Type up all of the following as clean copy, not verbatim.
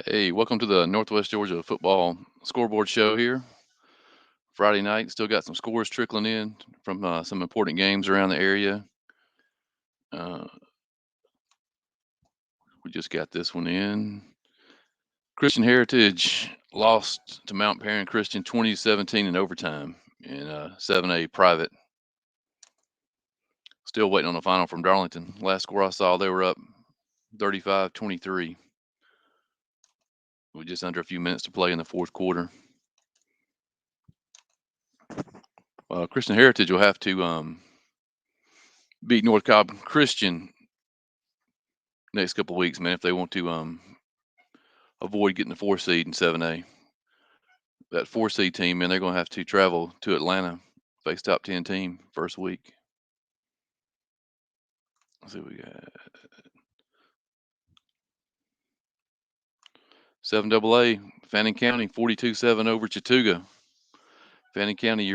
Hey, welcome to the Northwest Georgia football scoreboard show here. Friday night, still got some scores trickling in from some important games around the area. Uh, we just got this one in. Christian Heritage lost to Mount Perrin Christian 2017 in overtime in 7A private. Still waiting on the final from Darlington. Last score I saw, they were up 35-23 with just under a few minutes to play in the fourth quarter. Christian Heritage will have to beat North Cobb Christian next couple of weeks, man, if they want to avoid getting the 4 seed in 7A. That 4 seed team, man, they're going to have to travel to Atlanta, face top 10 team first week. Let's see what we got. 7AA, Fannin County 42-7 over Chattooga. Fannin County,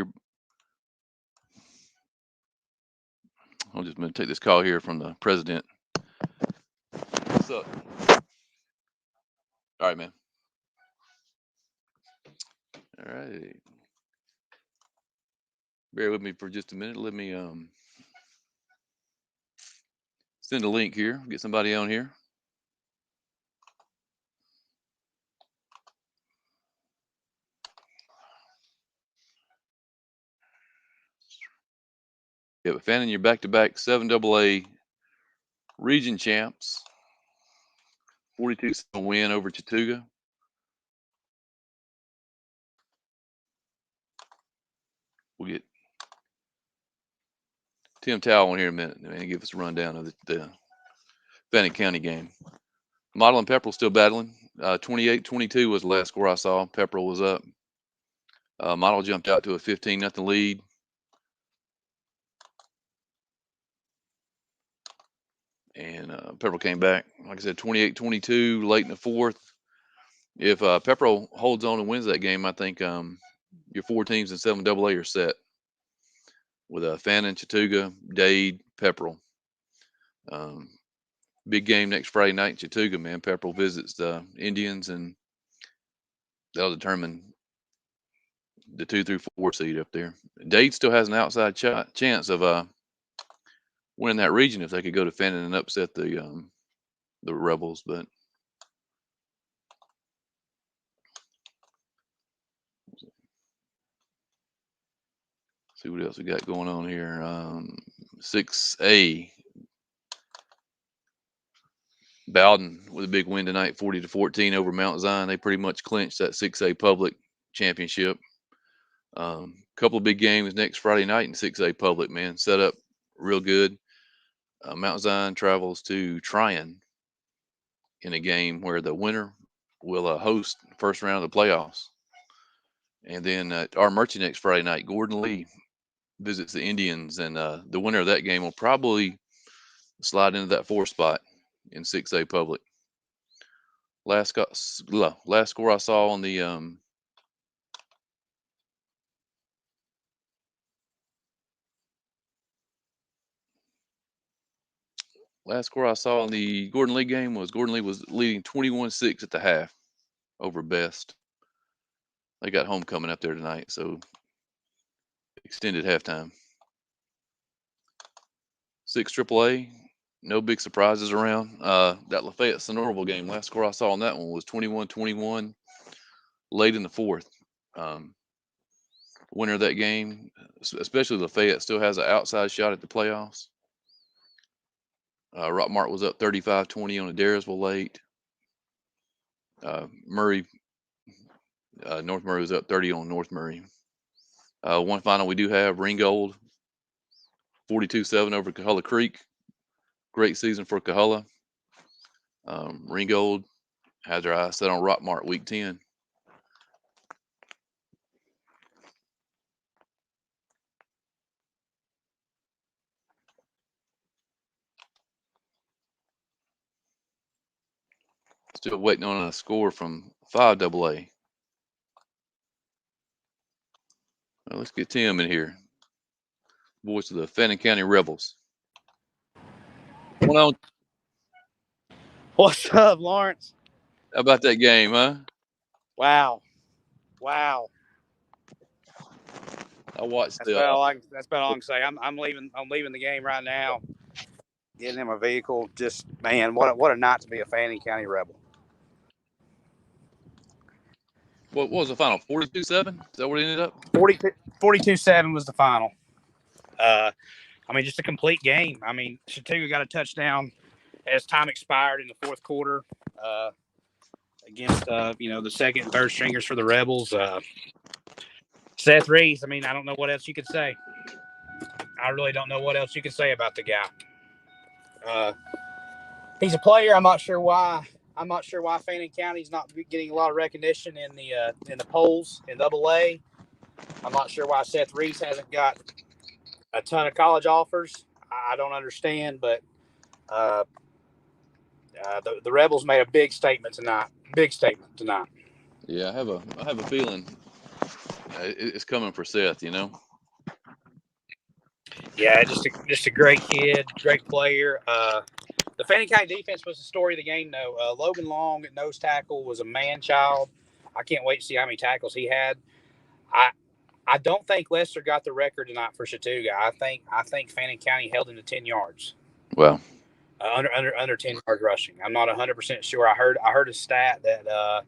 I'm just going to take this call here from the president. What's up? All right, man. All right. Bear with me for just a minute. Let me send a link here, get somebody on here. Yeah, but Fannin, you're back-to-back 7AA region champs. 42-7 win over Chattooga. We'll get Tim Towell in here in a minute and give us a rundown of the Fannin County game. Model and Pepperell still battling. 28-22 was the last score I saw. Pepperell was up. Model jumped out to a 15-0 lead. And Pepperell came back. Like I said, 28-22 late in the fourth. If Pepperell holds on and wins that game, I think your 4 teams in 7AA are set with Fannin, Chattooga, Dade, Pepperell. Big game next Friday night in Chattooga, man. Pepperell visits the Indians, and that'll determine the 2 through 4 seed up there. Dade still has an outside chance of winning that region if they could go to Fannin and upset the Rebels, but see what else we got going on here. 6A. Bowden with a big win tonight, 40-14 over Mount Zion. They pretty much clinched that 6A public championship. Couple of big games next Friday night in 6A public, man. Set up real good. Mount Zion travels to Tryon in a game where the winner will host the first round of the playoffs. And then at our Merchant next Friday night, Gordon Lee visits the Indians, and the winner of that game will probably slide into that 4th spot in 6A public. Last score I saw on the Gordon Lee game was Gordon Lee was leading 21-6 at the half over Best. They got homecoming up there tonight, so extended halftime. 6 AAA, no big surprises around. That Lafayette Sonoraville game, last score I saw on that one was 21-21 late in the fourth. Winner of that game, especially Lafayette, still has an outside shot at the playoffs. Rockmart was up 35-20 on Adairsville late. North Murray was up 30 on North Murray. One final we do have, Ringgold, 42-7 over Coahulla Creek. Great season for Coahulla. Ringgold has their eyes set on Rockmart week 10. Still waiting on a score from 5AA. Let's get Tim in here. Voice of the Fannin County Rebels. What's going on? What's up, Lawrence? How about that game, huh? Wow. I watched That's the. about all I. That's about all I can say. I'm leaving. I'm leaving the game right now. Getting in my vehicle. Just man, what a night to be a Fannin County Rebel. What was the final? 42-7? Is that what it ended up? 42-7 was the final. I mean, just a complete game. I mean, Chattooga got a touchdown as time expired in the fourth quarter against the second and third stringers for the Rebels. Seth Reese. I mean, I don't know what else you could say. I really don't know what else you could say about the guy. He's a player. I'm not sure why. I'm not sure why Fannin County's not getting a lot of recognition in the polls in AA. I'm not sure why Seth Reese hasn't got a ton of college offers. I don't understand, but the Rebels made a big statement tonight. Yeah, I have a feeling it's coming for Seth. Yeah, just a great kid, great player. The Fannin County defense was the story of the game, though. Logan Long at nose tackle was a man child. I can't wait to see how many tackles he had. I don't think Lester got the record tonight for Chattooga. I think Fannin County held him to 10 yards. Well, under 10 yards rushing. I'm not 100% sure. I heard a stat that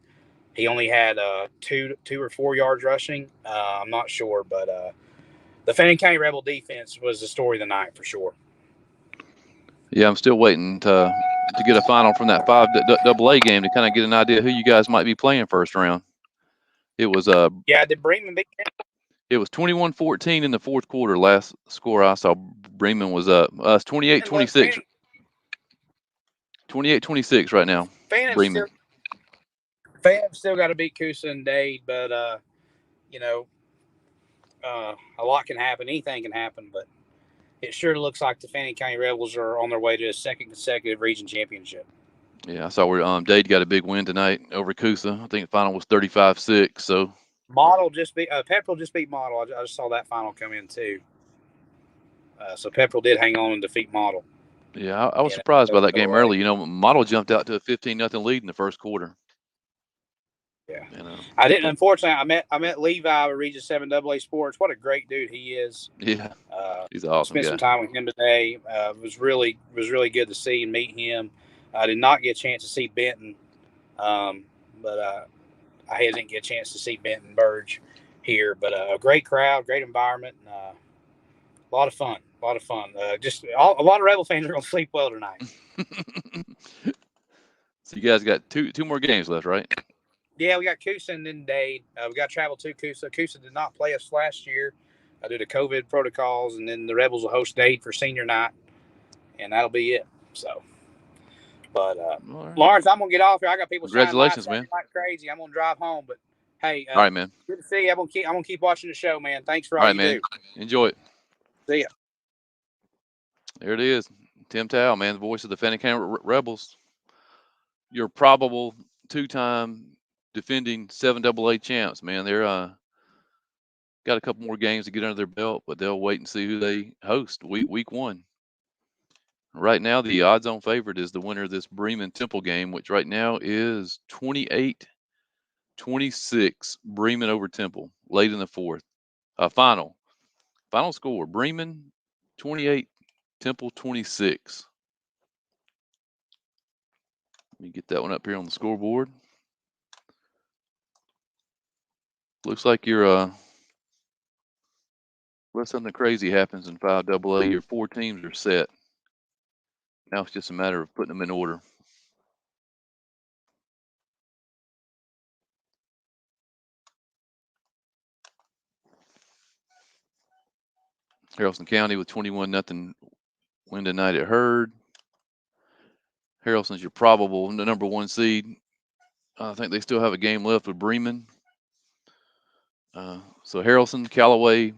he only had 2 or 4 yards rushing. I'm not sure, but the Fannin County Rebel defense was the story of the night for sure. yeah, I'm still waiting to get a final from that 5AA game to kind of get an idea who you guys might be playing first round. It was Did Bremen beat them? It was 21-14 in the fourth quarter. Last score I saw, Bremen was up. Us 28-26. 28-26 right now. Bremen. Fans still got to beat Coosa and Dade, but a lot can happen. Anything can happen, but it sure looks like the Fannin County Rebels are on their way to a second consecutive region championship. Yeah, I saw where Dade got a big win tonight over Coosa. I think the final was 35-6. So Model just beat Pepperell just beat Model. I just saw that final come in too. So Pepperell did hang on and defeat Model. Yeah, I was surprised by that game early. Model jumped out to a 15-0 lead in the first quarter. Yeah, I didn't. Unfortunately, I met Levi at Region 7 AA Sports. What a great dude he is. Yeah, he's awesome. Spent some time with him today. Was really good to see and meet him. I did not get a chance to see Benton, but I didn't get a chance to see Benton Burge here. But a great crowd, great environment, and, a lot of fun. Just a lot of Rebel fans are going to sleep well tonight. So you guys got two more games left, right? Yeah, we got Coosa and then Dade. We got to travel to Coosa. Coosa did not play us last year due to COVID protocols, and then the Rebels will host Dade for senior night, and that'll be it. So, but right. Lawrence, I'm gonna get off here. I got people. Congratulations, man! Like crazy. I'm gonna drive home, but hey, all right, man. Good to see you. I'm gonna keep watching the show, man. Thanks for all you man. do. Enjoy it. See ya. There it is, Tim Tao, man, the voice of the Fannin County Rebels. Your probable 2-time defending 7AA champs, man. They're got a couple more games to get under their belt, but they'll wait and see who they host week 1. Right now, the odds-on favorite is the winner of this Bremen Temple game, which right now is 28-26. Bremen over Temple, late in the fourth. Final score: Bremen 28, Temple 26. Let me get that one up here on the scoreboard. Looks like you're unless something crazy happens in 5AA, your 4 teams are set. Now it's just a matter of putting them in order. Haralson County with 21-0 win tonight at Hurd. Haralson's your probable number 1 seed. I think they still have a game left with Bremen. So Haralson, Callaway,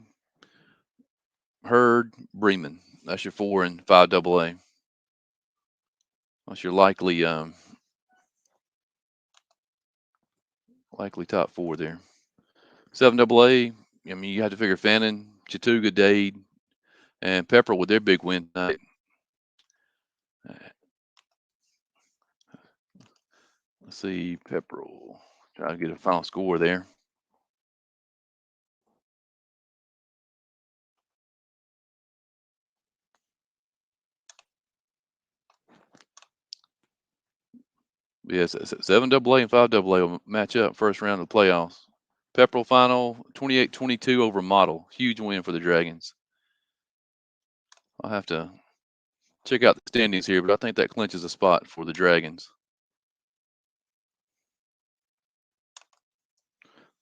Hurd, Bremen. That's your 4 in 5AA. That's your likely top 4 there. 7AA. I mean, you have to figure Fannin, Chattooga, Dade, and Pepperell with their big win tonight. Let's see, Pepperell. Try to get a final score there. Yes, 7AA and 5AA will match up first round of the playoffs. Pepperell final 28-22 over Model. Huge win for the Dragons. I'll have to check out the standings here, but I think that clinches a spot for the Dragons.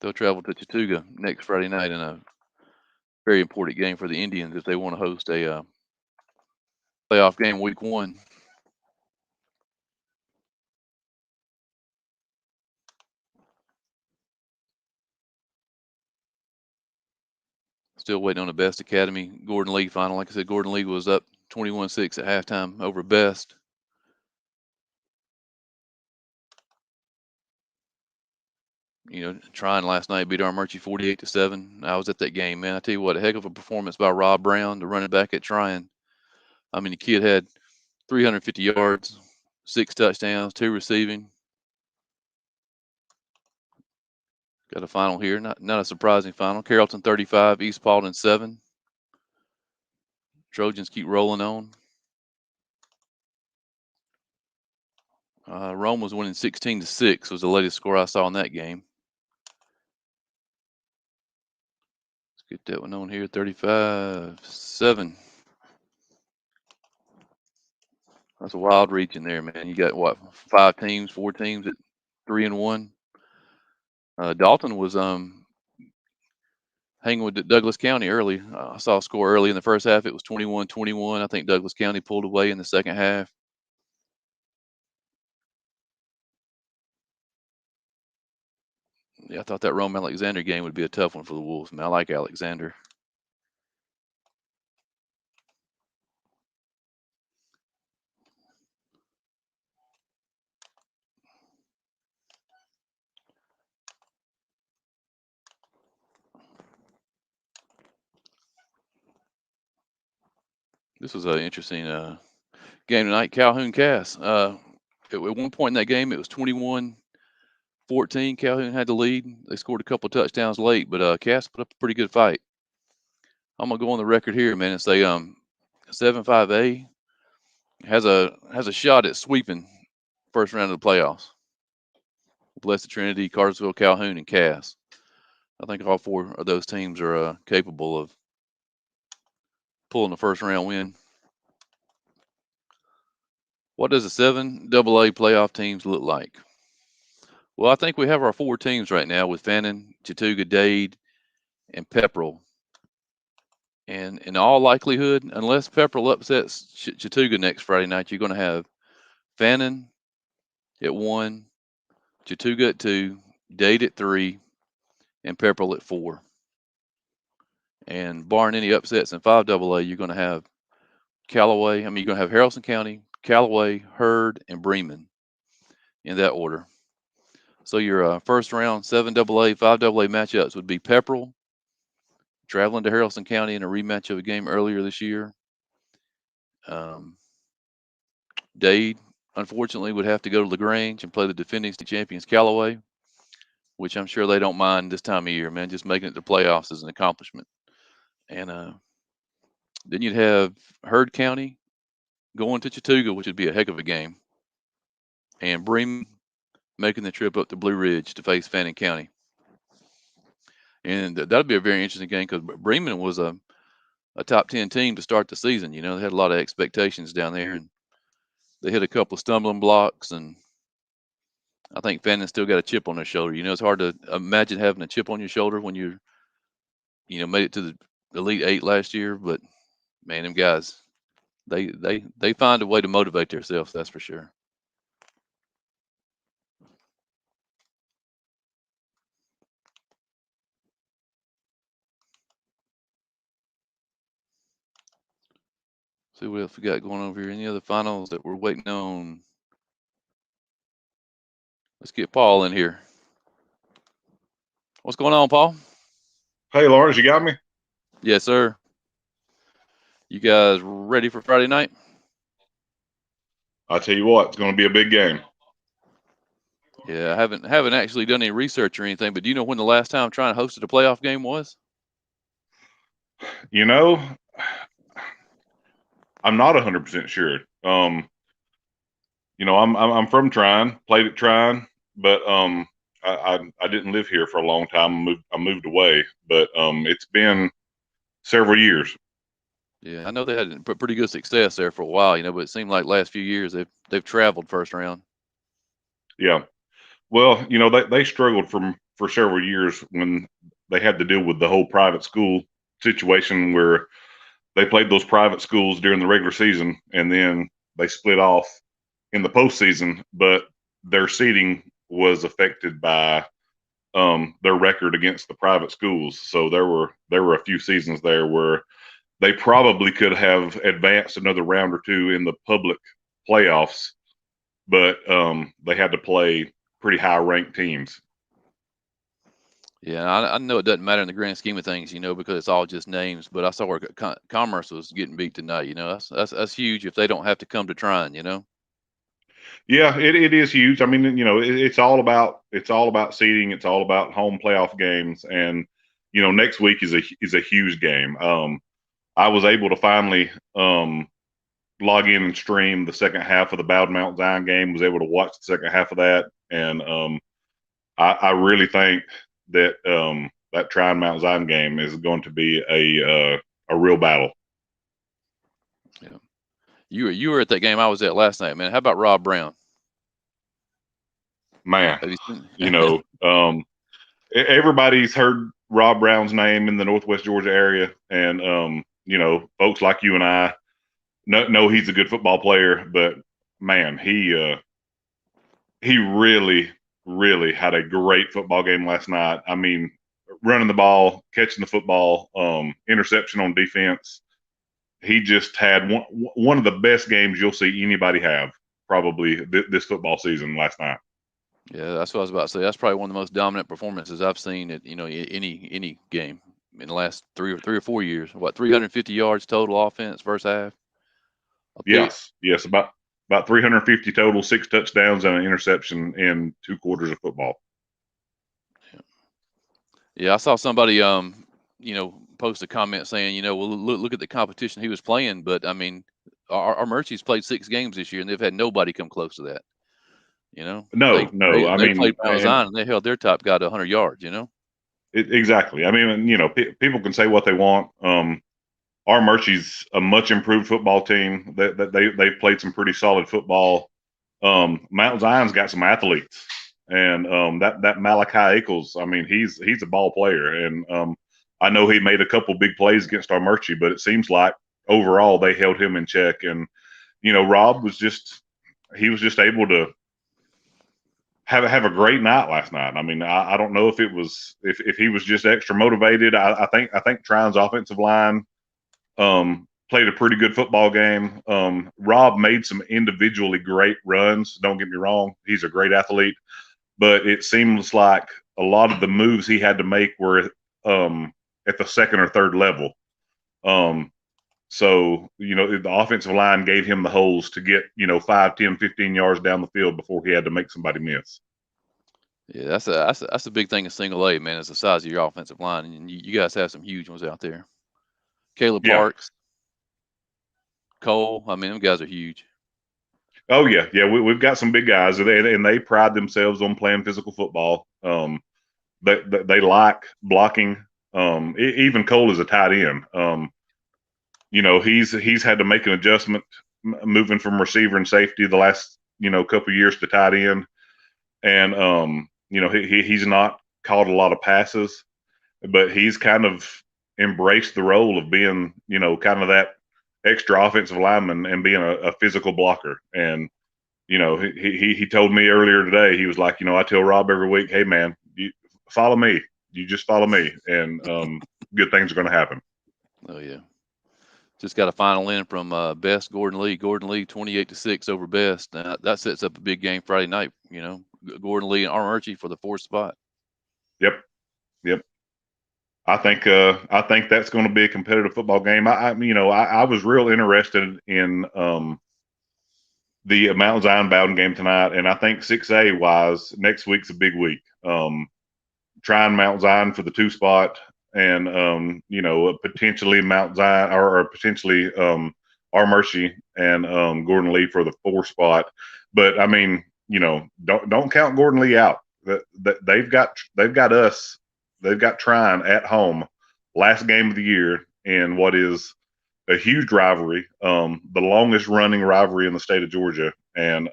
They'll travel to Chattooga next Friday night in a very important game for the Indians if they want to host a playoff game week 1. Still waiting on the Best Academy Gordon League final. Like I said, Gordon League was up 21-6 at halftime over Best. Trying last night beat Armurchie 48-7. I was at that game, man. I tell you what, a heck of a performance by Rob Brown, the running back at Tryon. I mean, the kid had 350 yards, 6 touchdowns, 2 receiving. Got a final here, not a surprising final. Carrollton 35, East Paulding 7. Trojans keep rolling on. Rome was winning 16-6 was the latest score I saw in that game. Let's get that one on here, 35-7. That's a wild reach in there, man. You got what, 4 teams at 3-1. Dalton was hanging with Douglas County early. I saw a score early in the first half. It was 21-21. I think Douglas County pulled away in the second half. Yeah, I thought that Rome Alexander game would be a tough one for the Wolves. Man, I like Alexander. This was an interesting game tonight. Calhoun Cass. At one point in that game, it was 21-14. Calhoun had the lead. They scored a couple touchdowns late, but Cass put up a pretty good fight. I'm gonna go on the record here, man, and say 7-5A has a shot at sweeping first round of the playoffs. Blessed Trinity, Cartersville, Calhoun, and Cass. I think all 4 of those teams are capable of pulling the first round win. What does the 7AA playoff teams look like? Well, I think we have our 4 teams right now with Fannin, Chattooga, Dade, and Pepperell. And in all likelihood, unless Pepperell upsets Chattooga next Friday night, you're going to have Fannin at 1, Chattooga at 2, Dade at 3, and Pepperell at 4. And barring any upsets in 5AA, you're going to have Callaway. You're going to have Haralson County, Callaway, Hurd, and Bremen in that order. So your first round 7AA, 5AA matchups would be Pepperell traveling to Haralson County in a rematch of a game earlier this year. Dade, unfortunately, would have to go to LaGrange and play the defending state champions Callaway, which I'm sure they don't mind this time of year, man. Just making it to playoffs is an accomplishment. And then you'd have Hurd County going to Chattooga, which would be a heck of a game. And Bremen making the trip up to Blue Ridge to face Fannin County. And that'd be a very interesting game because Bremen was a top 10 team to start the season. They had a lot of expectations down there, and they hit a couple of stumbling blocks. And I think Fannin still got a chip on their shoulder. It's hard to imagine having a chip on your shoulder when you made it to the Elite 8 last year. But man, them guys, they find a way to motivate themselves. That's for sure. See what else we got going over here. Any other finals that we're waiting on? Let's get Paul in here. What's going on, Paul? Hey, Lawrence, you got me? Yes, sir. You guys ready for Friday night? I tell you what, it's going to be a big game. Yeah, I haven't actually done any research or anything, but do you know when the last time Trine hosted a playoff game was? You know, I'm not 100% sure. I'm from Trine, played at Trine, but I didn't live here for a long time. I moved away, but it's been several years. Yeah, I know they had pretty good success there for a while, but it seemed like last few years they've traveled first round. Yeah. Well, they struggled for several years when they had to deal with the whole private school situation where they played those private schools during the regular season and then they split off in the postseason, but their seating was affected by their record against the private schools. So there were a few seasons there where they probably could have advanced another round or two in the public playoffs, but they had to play pretty high ranked teams. Yeah, I know it doesn't matter in the grand scheme of things, because it's all just names. But I saw where Commerce was getting beat tonight. That's huge if they don't have to come to Trine. Yeah, it is huge. I mean, it's all about seeding. It's all about home playoff games, and next week is a huge game. I was able to finally log in and stream the second half of the Bowden Mount Zion game. Was able to watch the second half of that, and I really think that that Trine Mount Zion game is going to be a real battle. Yeah, you were at that game I was at last night, man. How about Rob Brown? Man, Have you seen? you know, everybody's heard Rob Brown's name in the Northwest Georgia area, and folks like you and I know he's a good football player. But man, he really, really had a great football game last night. I mean, running the ball, catching the football, interception on defense. He just had one of the best games you'll see anybody have probably this football season last night. Yeah, that's what I was about to say. That's probably one of the most dominant performances I've seen at any game in the last 3 or 4 years. What, 350 yards total offense first half? I'll tell you. Yes, about 350 total, 6 touchdowns and an interception in 2 quarters of football. Yeah, I saw somebody post a comment saying, well, look at the competition he was playing, but I mean, our Murphy's played 6 games this year and they've had nobody come close to that. No, no, I They mean, played Mount Zion and they held their top guy to 100 yards. exactly. I mean, people can say what they want. Our Murphy's a much improved football team. That they've played some pretty solid football. Mount Zion's got some athletes, and that Malachi Eccles. I mean, he's a ball player, and I know he made a couple big plays against our Murphy, but it seems like overall they held him in check. And Rob was just able to have a great night last night. I mean, I don't know if it was if he was just extra motivated. I think Trine's offensive line played a pretty good football game. Rob made some individually great runs. Don't get me wrong; he's a great athlete, but it seems like a lot of the moves he had to make were at the second or third level. So the offensive line gave him the holes to get 5, 10, 15 yards down the field before he had to make somebody miss. Yeah, that's a big thing in single A, man. Is the size of your offensive line, and you guys have some huge ones out there. Caleb Yeah. Parks, Cole. I mean, them guys are huge. Oh yeah. We've got some big guys, and they pride themselves on playing physical football. They like blocking. Even Cole is a tight end. He's had to make an adjustment moving from receiver and safety the last couple of years to tight end, and he's not caught a lot of passes, but he's kind of embraced the role of being kind of that extra offensive lineman and being a physical blocker. And he told me earlier today, he was like, I tell Rob every week, hey man, you follow me, you just follow me, and good things are going to happen. Oh yeah. Just got a final in from Best Gordon Lee. Gordon Lee 28-6 over Best. That sets up a big game Friday night. Gordon Lee and Armurchie for the 4th spot. Yep. I think that's going to be a competitive football game. I was real interested in the Mount Zion Bowden game tonight, and I think 6A wise, next week's a big week. Trying Mount Zion for the 2 spot, and potentially Mount Zion or potentially R. Mercy and Gordon Lee for the 4 spot. But I mean, don't count Gordon Lee out. That they've got us. They've got Trine at home, last game of the year in what is a huge rivalry, the longest running rivalry in the state of Georgia, and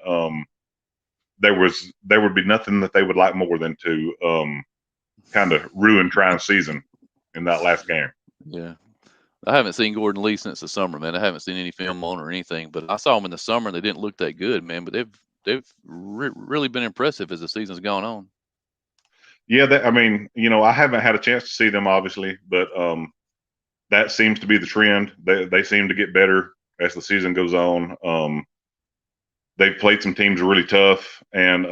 there would be nothing that they would like more than to kind of ruin Trine's season in that last game. Yeah. I haven't seen Gordon Lee since the summer, man. I haven't seen any film on or anything, but I saw him in the summer and they didn't look that good, man. But they've really been impressive as the season's gone on. Yeah, I haven't had a chance to see them obviously, but that seems to be the trend. They seem to get better as the season goes on. They've played some teams really tough, and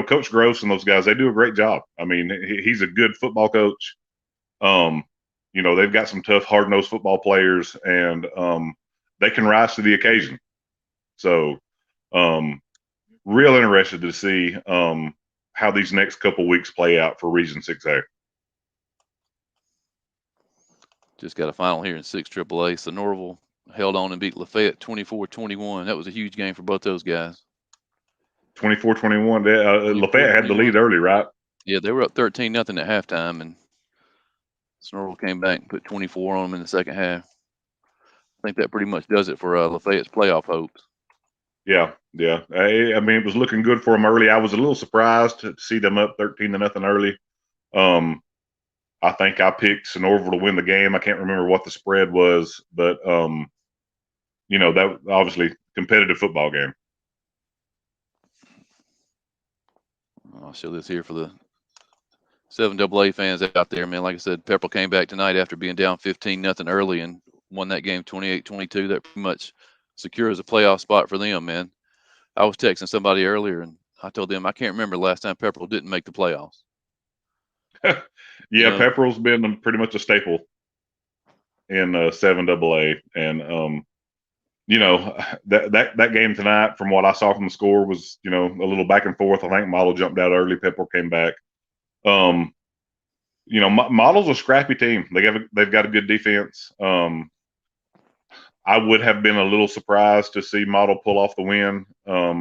Coach Gross and those guys, they do a great job. I mean, he's a good football coach. They've got some tough, hard-nosed football players, and they can rise to the occasion. So, real interested to see how these next couple weeks play out for Region 6A. Just got a final here in 6 AAA. So Norville held on and beat Lafayette 24-21. That was a huge game for both those guys. 24-21. Lafayette had the lead early, right? Yeah, they were up 13-0 at halftime, and Norville came back and put 24 on them in the second half. I think that pretty much does it for Lafayette's playoff hopes. Yeah. I mean, it was looking good for them early. I was a little surprised to see them up 13-0 early. I think I picked Norville to win the game. I can't remember what the spread was, but that obviously competitive football game. I'll show this here for the 7AA fans out there, man. Like I said, Pepperell came back tonight after being down 15-0 early and won that game 28-22. That pretty much secures a playoff spot for them, man. I was texting somebody earlier, and I told them I can't remember the last time Pepperell didn't make the playoffs. Yeah, Pepperell's been pretty much a staple in 7AA, and that game tonight, from what I saw from the score, was a little back and forth. I think Model jumped out early. Pepperell came back. Model's a scrappy team. They've got a good defense. I would have been a little surprised to see Model pull off the win. I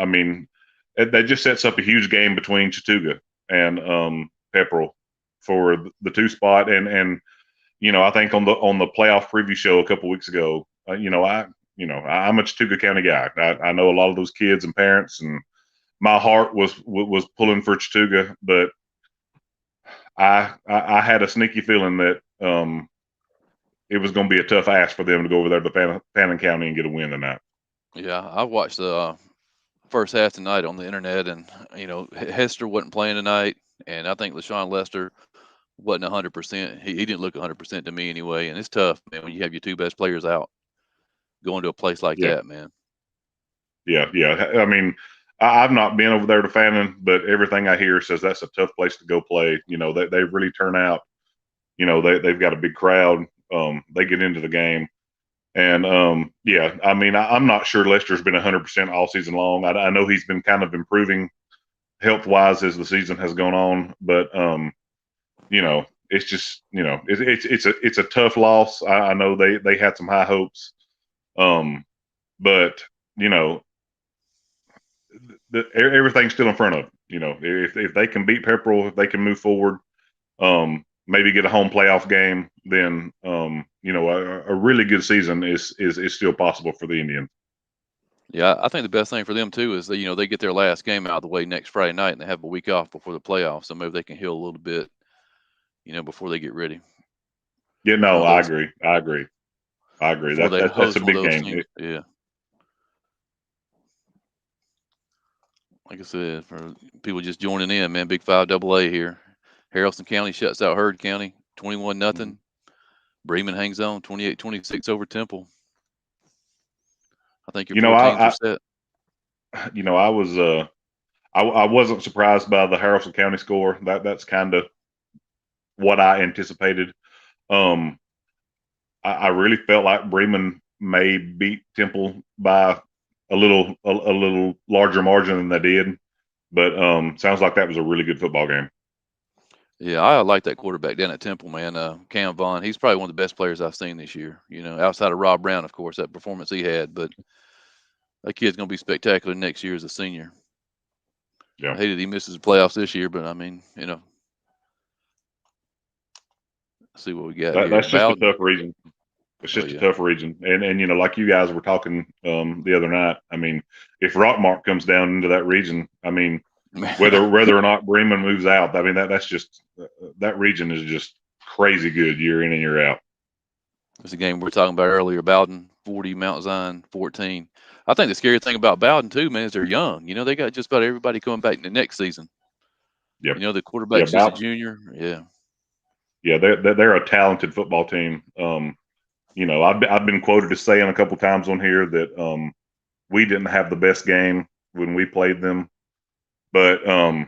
mean, that just sets up a huge game between Chattooga and Pepperell for the 2 spot. And I think on the playoff preview show a couple weeks ago, I'm a Chattooga County guy. I know a lot of those kids and parents, and my heart was pulling for Chattooga, but I had a sneaky feeling that it was going to be a tough ask for them to go over there to Fannin County and get a win tonight. Yeah, I watched the first half tonight on the internet, and Hester wasn't playing tonight, and I think LaShawn Lester wasn't 100%. He didn't look 100% to me anyway, and it's tough, man, when you have your 2 best players out going to a place like that, man. Yeah. I mean, I've not been over there to Fannin, but everything I hear says that's a tough place to go play. They really turn out. They've got a big crowd. They get into the game. And, I mean, I'm not sure Lester's been 100% all season long. I know he's been kind of improving health-wise as the season has gone on. But, it's just, it's a tough loss. I know they had some high hopes. But, everything's still in front of them. If they can beat Pepperell, if they can move forward, maybe get a home playoff game, then a really good season is still possible for the Indians. Yeah, I think the best thing for them too is that they get their last game out of the way next Friday night, and they have a week off before the playoffs, so maybe they can heal a little bit, before they get ready. Yeah, no, I agree. That's a big game. Teams. Yeah. Like I said, for people just joining in, man, big 5AA here. Haralson County shuts out Heard County 21-0. Mm-hmm. Bremen hangs on 28-26 over Temple. I think your 4 teams are set. I wasn't surprised by the Haralson County score. That's kind of what I anticipated. I really felt like Bremen may beat Temple by a little larger margin than they did. But sounds like that was a really good football game. Yeah, I like that quarterback down at Temple, man. Cam Vaughn, he's probably one of the best players I've seen this year. Outside of Rob Brown, of course, that performance he had. But that kid's going to be spectacular next year as a senior. Yeah. I hated he misses the playoffs this year, but I mean, see what we got here. That's just a Bowden. tough region. It's just a tough region. And like you guys were talking the other night, I mean, if Rockmart comes down into that region, I mean, whether or not Bremen moves out, I mean, that's just that region is just crazy good year in and year out. It's a game we were talking about earlier. Bowden 40, Mount Zion 14. I think the scary thing about Bowden too, man, is they're young. They got just about everybody coming back in the next season. Yep. The quarterback's just a junior. Yeah. Yeah, they're a talented football team. I've been quoted as saying a couple times on here that we didn't have the best game when we played them, but I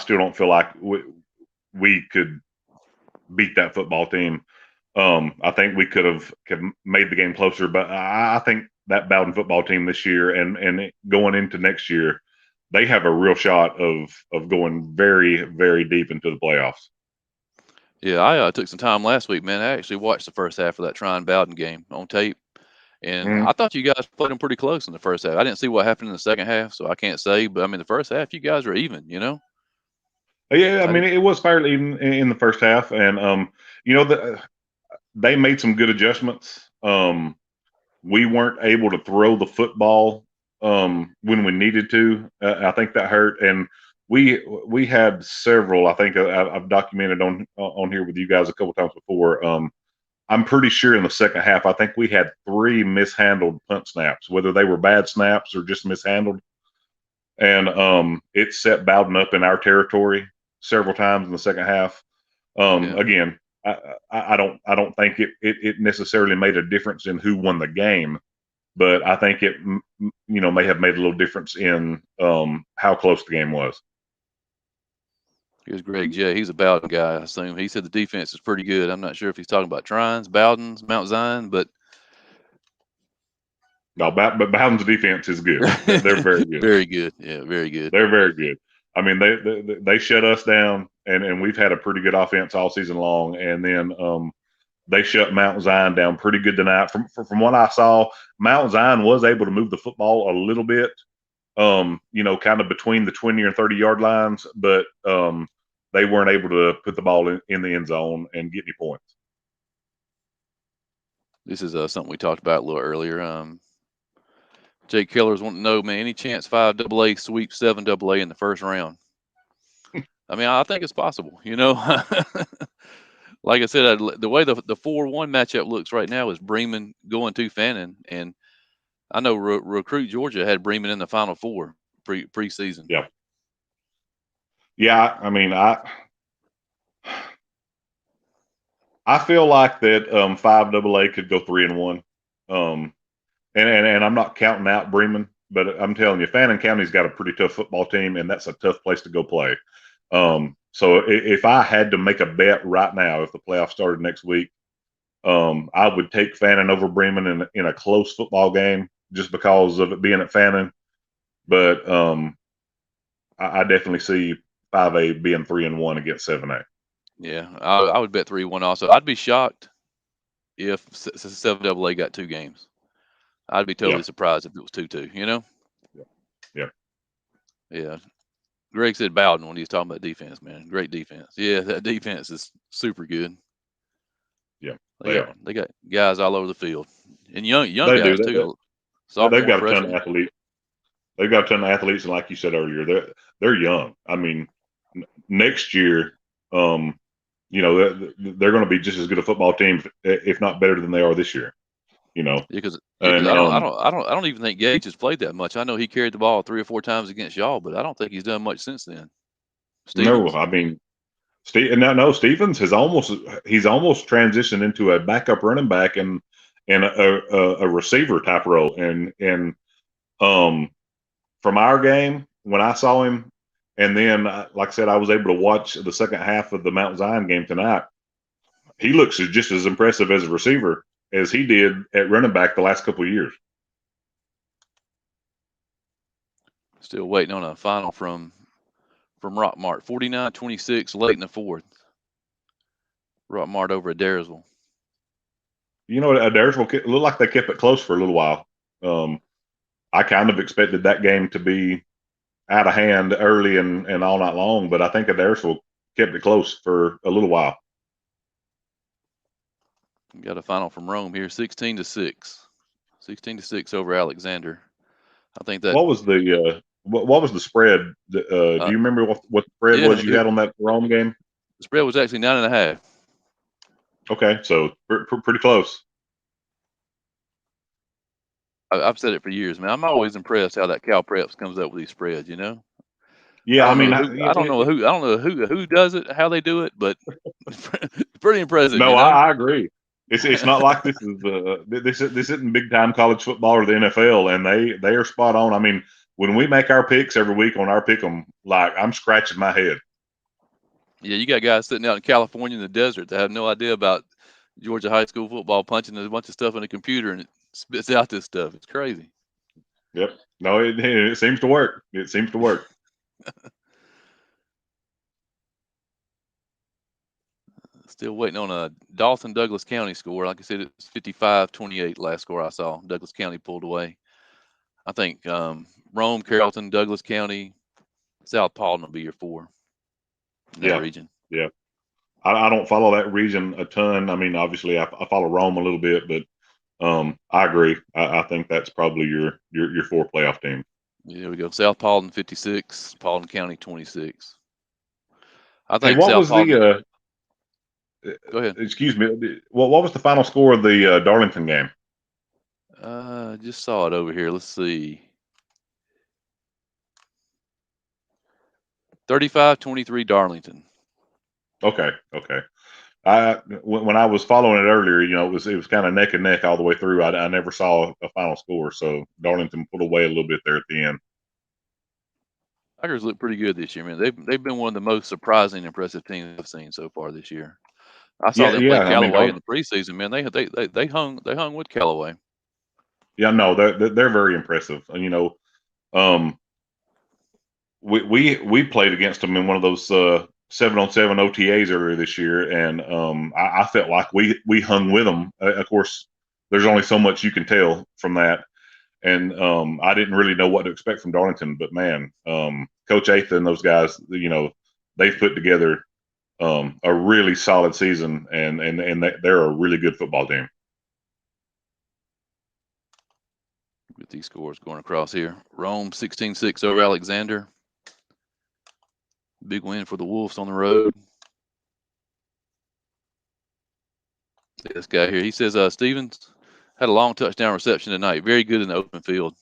still don't feel like we could beat that football team. I think we could have made the game closer, but I think that Bowden football team this year and going into next year, they have a real shot of going very, very deep into the playoffs. Yeah, I took some time last week, man. I actually watched the first half of that Tryon Bowden game on tape, and I thought you guys played them pretty close in the first half. I didn't see what happened in the second half, so I can't say. But I mean, the first half, you guys were even. Yeah, I mean, it was fairly even in the first half, and they made some good adjustments. We weren't able to throw the football when we needed to. I think that hurt, and we had several. I think I've documented on here with you guys a couple times before. I'm pretty sure in the second half, I think we had 3 mishandled punt snaps, whether they were bad snaps or just mishandled, and it set Bowden up in our territory several times in the second half. Again, I don't think it necessarily made a difference in who won the game, but I think it may have made a little difference in how close the game was. Here's Greg J. He's a Bowden guy, I assume. He said the defense is pretty good. I'm not sure if he's talking about Tryon's, Bowden's, Mount Zion, but no, but Bowden's defense is good. They're very good. Very good. Yeah, very good. They're very good. I mean, they shut us down, and we've had a pretty good offense all season long. And then they shut Mount Zion down pretty good tonight. From what I saw, Mount Zion was able to move the football a little bit, kind of between the 20 and 30-yard lines, but they weren't able to put the ball in the end zone and get any points. This is something we talked about a little earlier. Jake Keller's wanting to know, man, any chance 5AA sweep 7AA in the first round? I mean, I think it's possible, Like I said, the way the 4-1 matchup looks right now is Bremen going to Fannin, and I know Recruit Georgia had Bremen in the Final Four preseason. Yeah. Yeah, I mean, I feel like that 5AA could go 3-1. And I'm not counting out Bremen, but I'm telling you, Fannin County's got a pretty tough football team, and that's a tough place to go play. So if I had to make a bet right now, if the playoffs started next week, I would take Fannin over Bremen in a close football game just because of it being at Fannin. But I definitely see 5A being 3-1 against 7A. Yeah, I would bet 3-1 also. I'd be shocked if 7AA got 2 games. I'd be totally surprised if it was 2-2, Yeah. Yeah. Greg said Bowden when he was talking about defense, man. Great defense. Yeah, that defense is super good. Yeah. They got guys all over the field. And young they guys do. too. They've got a ton of athletes. They've got a ton of athletes, and like you said earlier, they're young. I mean, next year, they're going to be just as good a football team, if not better than they are this year. Because I don't even think Gage has played that much. I know he carried the ball 3 or 4 times against y'all, but I don't think he's done much since then. Stevens. No, I mean, Stevens has almost transitioned into a backup running back and a receiver type role. And from our game when I saw him, and then like I said, I was able to watch the second half of the Mount Zion game tonight. He looks just as impressive as a receiver as he did at running back the last couple of years. Still waiting on a final from Rockmart. 49-26 late in the fourth. Rockmart over Adairsville. You know, Adairsville looked like they kept it close for a little while. I kind of expected that game to be out of hand early and all night long, but I think Adairsville kept it close for a little while. We got a final from Rome here, 16-6. 16-6 over Alexander. I think that. What was the spread? Do you remember what the spread was you had on that Rome game? The spread was actually 9.5. Okay, so pretty close. I've said it for years, man. I'm always impressed how that Cal Preps comes up with these spreads. You know. Yeah, I mean, I don't know who does it, how they do it, but pretty impressive. No, you know? I agree. It's not like this isn't big time college football or the NFL, and they are spot on. I mean, when we make our picks every week on our pick 'em, like I'm scratching my head. Yeah, you got guys sitting out in California in the desert that have no idea about Georgia high school football, punching a bunch of stuff in a computer and it spits out this stuff. It's crazy. Yep. No, it seems to work. It seems to work. Still waiting on a Dawson Douglas County score. Like I said, it's 55-28 last score I saw. Douglas County pulled away. I think Rome, Carrollton, Douglas County, South Paulden will be your four in that region. Yeah. I don't follow that region a ton. I mean, obviously, I follow Rome a little bit, but I agree. I think that's probably your four playoff team. Yeah, there we go. South Paulden 56, Paulden County 26. I think what South was Paulden. Go ahead. Excuse me. What was the final score of the Darlington game? Just saw it over here. Let's see. 35-23 Darlington. Okay. When I was following it earlier, you know, it was kind of neck and neck all the way through. I never saw a final score, so Darlington pulled away a little bit there at the end. Tigers look pretty good this year, man. They've been one of the most surprising, impressive teams I've seen so far this year. I saw them play Callaway in the preseason, man. They hung with Callaway. Yeah, no, they're very impressive. And you know, we played against them in one of those 7-on-7 OTAs earlier this year, and I felt like we hung with them. Of course, there's only so much you can tell from that, and I didn't really know what to expect from Darlington. But man, Coach Atha and those guys, you know, they've put together a really solid season, and they're a really good football team. Get these scores going across here. Rome 16-6 over Alexander. Big win for the Wolves on the road. This guy here, he says Stevens had a long touchdown reception tonight. Very good in the open field.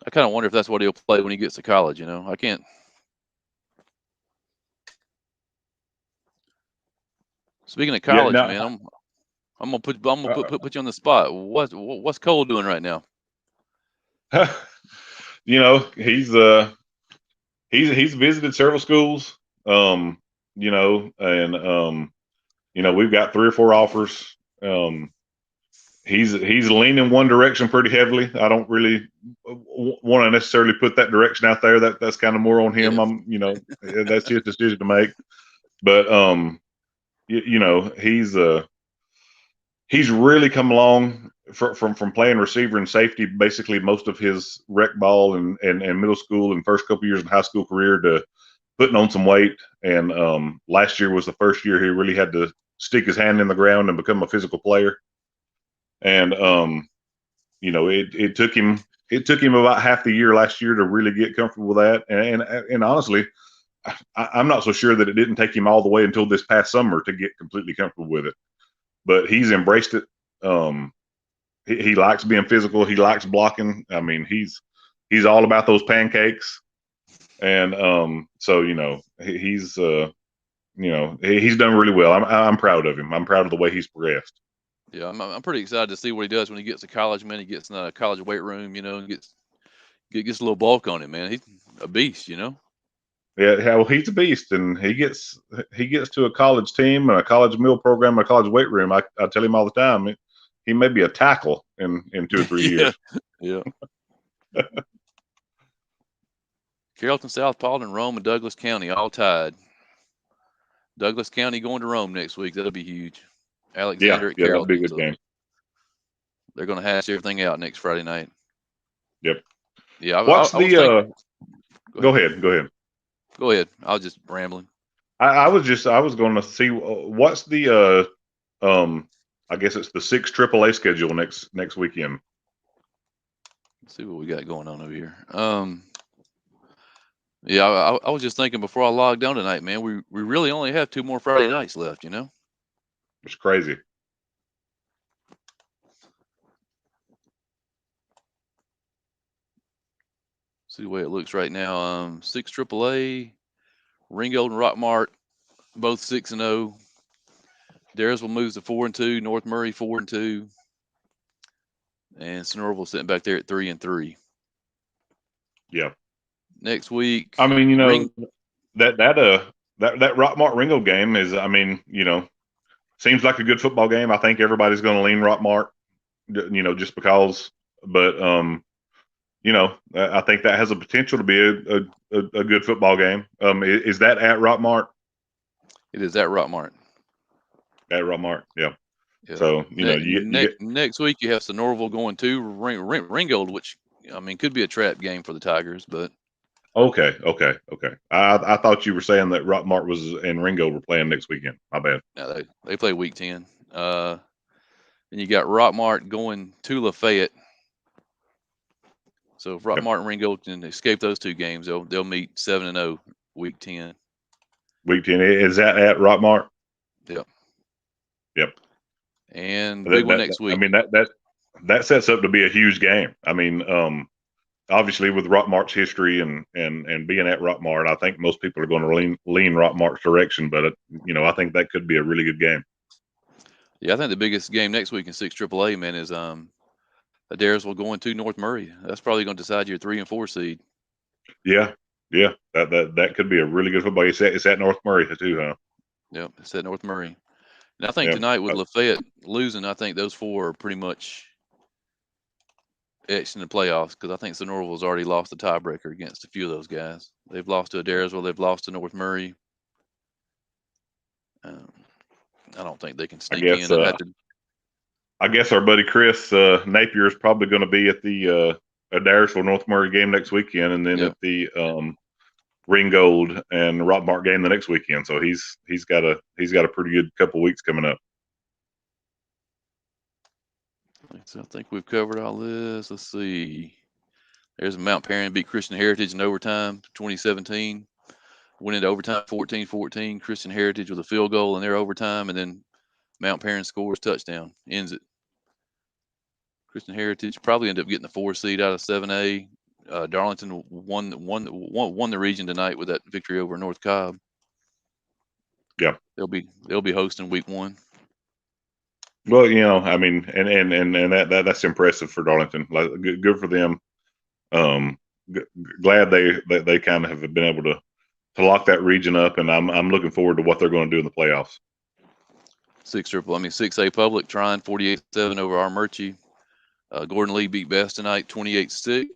I kind of wonder if that's what he'll play when he gets to college. You know, I can't. Speaking of college, man, I'm gonna put you on the spot. What's Cole doing right now? You know, he's visited several schools, you know, and you know, we've got 3 or 4 offers. He's leaning one direction pretty heavily. I don't really want to necessarily put that direction out there. That's kind of more on him. Yeah. You know, that's his decision to make. But you know, he's really come along from playing receiver and safety basically most of his rec ball and middle school and first couple years in high school career to putting on some weight. And last year was the first year he really had to stick his hand in the ground and become a physical player. And you know, it took him about half the year last year to really get comfortable with that. And honestly, I'm not so sure that it didn't take him all the way until this past summer to get completely comfortable with it. But he's embraced it. He likes being physical. He likes blocking. I mean, he's all about those pancakes. And so you know, he's done really well. I'm proud of him. I'm proud of the way he's progressed. Yeah, I'm pretty excited to see what he does when he gets to college. Man, he gets in a college weight room, you know, and gets a little bulk on him. Man, he's a beast, you know. Yeah, well, he's a beast, and he gets to a college team and a college meal program, a college weight room. I tell him all the time, he may be a tackle in 2 or 3 years. Yeah. Carrollton, South Paulding, Rome, and Douglas County all tied. Douglas County going to Rome next week. That'll be huge. Alexander at That'd be a Carrollton. good So game. they're going to hash everything out next Friday night. Yep. Yeah. What's I was thinking, Go ahead. Go ahead. I was just rambling. I was going to see what's the I guess it's the 6 AAA schedule next weekend. Let's see what we got going on over here. Yeah, I was just thinking before I logged on tonight, man. We really only have 2 more Friday nights left. You know, It's crazy. see the way it looks right now. 6 AAA, Ringgold and Rockmart, both 6-0. Daresville moves to 4-2. North Murray 4-2, and Sonoraville sitting back there at 3-3. Yeah. Next week, I mean, that Rockmart Ringo game is, I mean, seems like a good football game. I think everybody's going to lean Rockmart, just because. But I think that has a potential to be a good football game. Is that at Rockmart? It is at Rockmart. At Rockmart, yeah. Yeah. So you get next week you have Sonoraville going to Ringgold, which I mean could be a trap game for the Tigers, but okay. I thought you were saying that Rockmart and Ringo were playing next weekend. My bad. no, they play week 10. Then you got Rockmart going to Lafayette. So if Rockmart and Ringgold can escape those 2 games, they'll meet 7-0 week 10. Week 10 is that at Rockmart? Yep. And big one next week. I mean that sets up to be a huge game. I mean, obviously with Rockmart's history and being at Rockmart, I think most people are going to lean Rockmart's direction. But I think that could be a really good game. Yeah, I think the biggest game next week in 6 AAA, man, is Daresville going to North Murray. That's probably going to decide your 3 and 4 seed. Yeah. That could be a really good football. It's at North Murray too, huh? Yep, it's at North Murray. And I think tonight with Lafayette losing, I think those 4 are pretty much etched in the playoffs because I think Sonoraville's already lost the tiebreaker against a few of those guys. They've lost to Daresville. They've lost to North Murray. I don't think they can sneak in. I guess our buddy Chris Napier is probably going to be at the Daresville North Murray game next weekend, and then at the Ringgold and Rockmart game the next weekend. So he's got a pretty good couple weeks coming up. So I think we've covered all this. Let's see. There's Mount Perrin beat Christian Heritage in overtime, 2017. Went into overtime 14-14. Christian Heritage with a field goal in their overtime, and then Mount Perrin scores touchdown, ends it. Christian Heritage probably ended up getting the 4 seed out of 7A. Darlington won the region tonight with that victory over North Cobb. Yeah, they'll be hosting week 1. Well, I mean, and that's impressive for Darlington. Like, good for them. Glad they kind of have been able to lock that region up, and I'm looking forward to what they're going to do in the playoffs. 6A Public trying 48-7 over Armurchie. Gordon Lee beat Best tonight 28-6.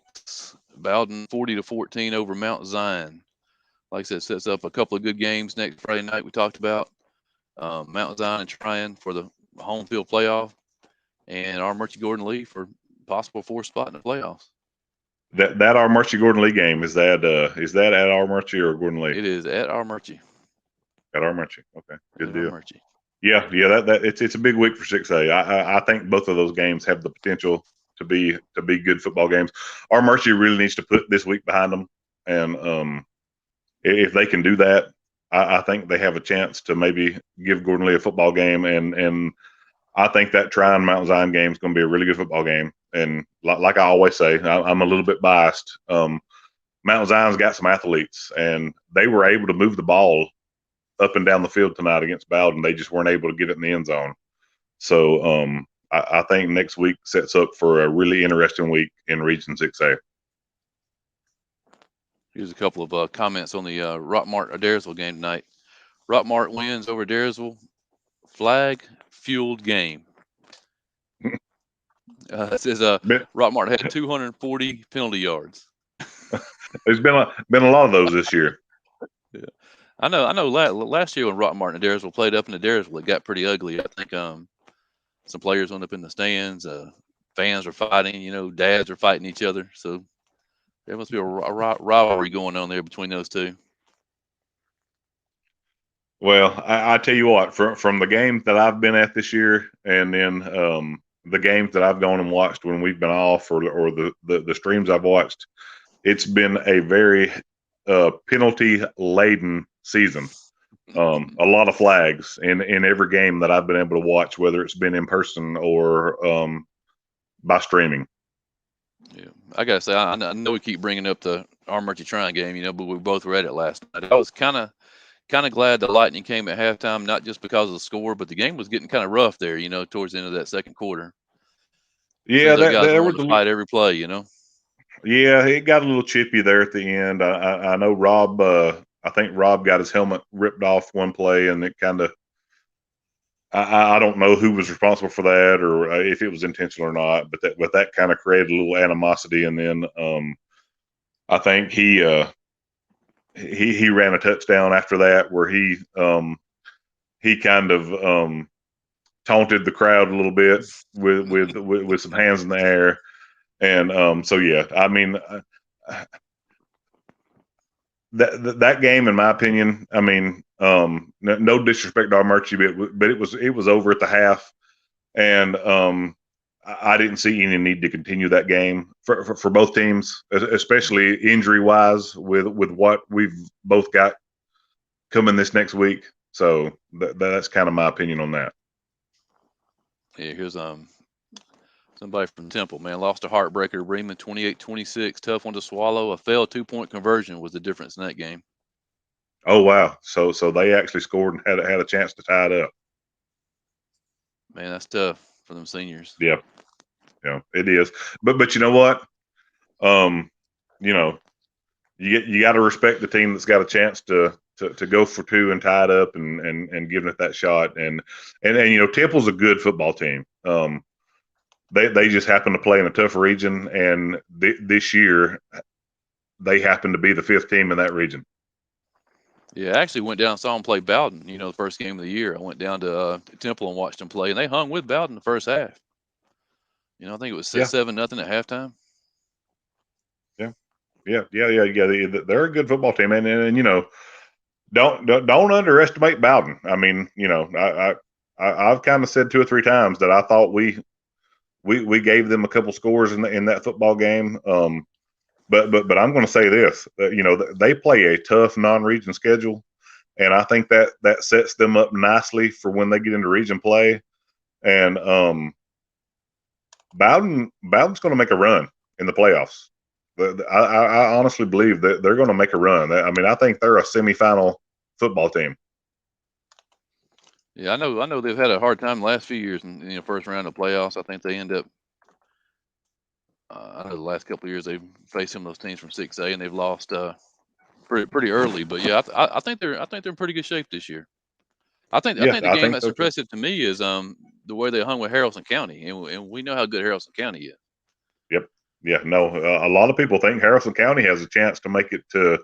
Bowden 40-14 over Mount Zion. Like I said, sets up a couple of good games next Friday night. We talked about Mount Zion trying for the home field playoff, and Armurchie Gordon Lee for possible 4th spot in the playoffs. That Armurchie Gordon Lee game is that at Armurchie or Gordon Lee? It is at Armurchie. At Armurchie, okay, good deal. Armurchie. Yeah, that it's a big week for 6A. I think both of those games have the potential to be good football games. Armurchie really needs to put this week behind them, and if they can do that, I think they have a chance to maybe give Gordon Lee a football game, and I think that Tryon Mount Zion game is going to be a really good football game. And like I always say, I'm a little bit biased. Mount Zion's got some athletes, and they were able to move the ball up and down the field tonight against Bowden. They just weren't able to get it in the end zone. So I think next week sets up for a really interesting week in Region 6A. Here's a couple of comments on the Rockmart Adairsville game tonight. Rockmart wins over Adairsville. Flag fueled game. It says Rockmart had 240 penalty yards. There's been a lot of those this year. Yeah, I know. Last year when Rockmart and Adairsville played up in Adairsville, it got pretty ugly. I think some players went up in the stands. Fans are fighting. Dads are fighting each other. So there must be a rivalry going on there between those two. Well, I tell you what, from the games that I've been at this year, and then the games that I've gone and watched when we've been off, or the streams I've watched, it's been a very penalty laden season. A lot of flags in every game that I've been able to watch, whether it's been in person or by streaming. Yeah, I gotta say, I know we keep bringing up the Armurchie Trine game, but we both read it last night. I was kind of glad the Lightning came at halftime, not just because of the score, but the game was getting kind of rough there, towards the end of that second quarter. Yeah, those guys wanted to fight every play, Yeah, it got a little chippy there at the end. I know Rob. I think Rob got his helmet ripped off one play, and it kind of. I don't know who was responsible for that, or if it was intentional or not, but that kind of created a little animosity, and then I think he ran a touchdown after that where he kind of taunted the crowd a little bit with some hands in the air, and so yeah, I mean. That game, in my opinion, I mean, no disrespect to Armurchie, but it was over at the half, and I didn't see any need to continue that game for both teams, especially injury wise with what we've both got coming this next week. So that's kind of my opinion on that. Yeah, here's somebody from Temple, man, lost a heartbreaker to Bremen, 28-26, tough one to swallow. A failed 2-point conversion was the difference in that game. Oh wow! So they actually scored and had a chance to tie it up. Man, that's tough for them seniors. Yeah, it is. But you know what? You got to respect the team that's got a chance to go for two and tie it up and giving it that shot. And Temple's a good football team. They just happen to play in a tough region, and this year they happen to be the 5th team in that region. Yeah, I actually went down and saw them play Bowden, the first game of the year. I went down to Temple and watched them play, and they hung with Bowden the first half. I think it was 7-0 at halftime. Yeah. They're a good football team, and don't underestimate Bowden. I mean, I've kind of said 2 or 3 times that I thought we gave them a couple scores in that football game. But I'm going to say this, they play a tough non-region schedule, and I think that sets them up nicely for when they get into region play. And Bowden's going to make a run in the playoffs. I honestly believe that they're going to make a run. I mean, I think they're a semifinal football team. Yeah, I know they've had a hard time the last few years in the first round of playoffs. I think they end up. I know the last couple of years they've faced some of those teams from 6A, and they've lost pretty early. But yeah, I think they're in pretty good shape this year. I think the game that's impressive to me is the way they hung with Haralson County, and we know how good Haralson County is. Yep. Yeah. No, a lot of people think Haralson County has a chance to make it to,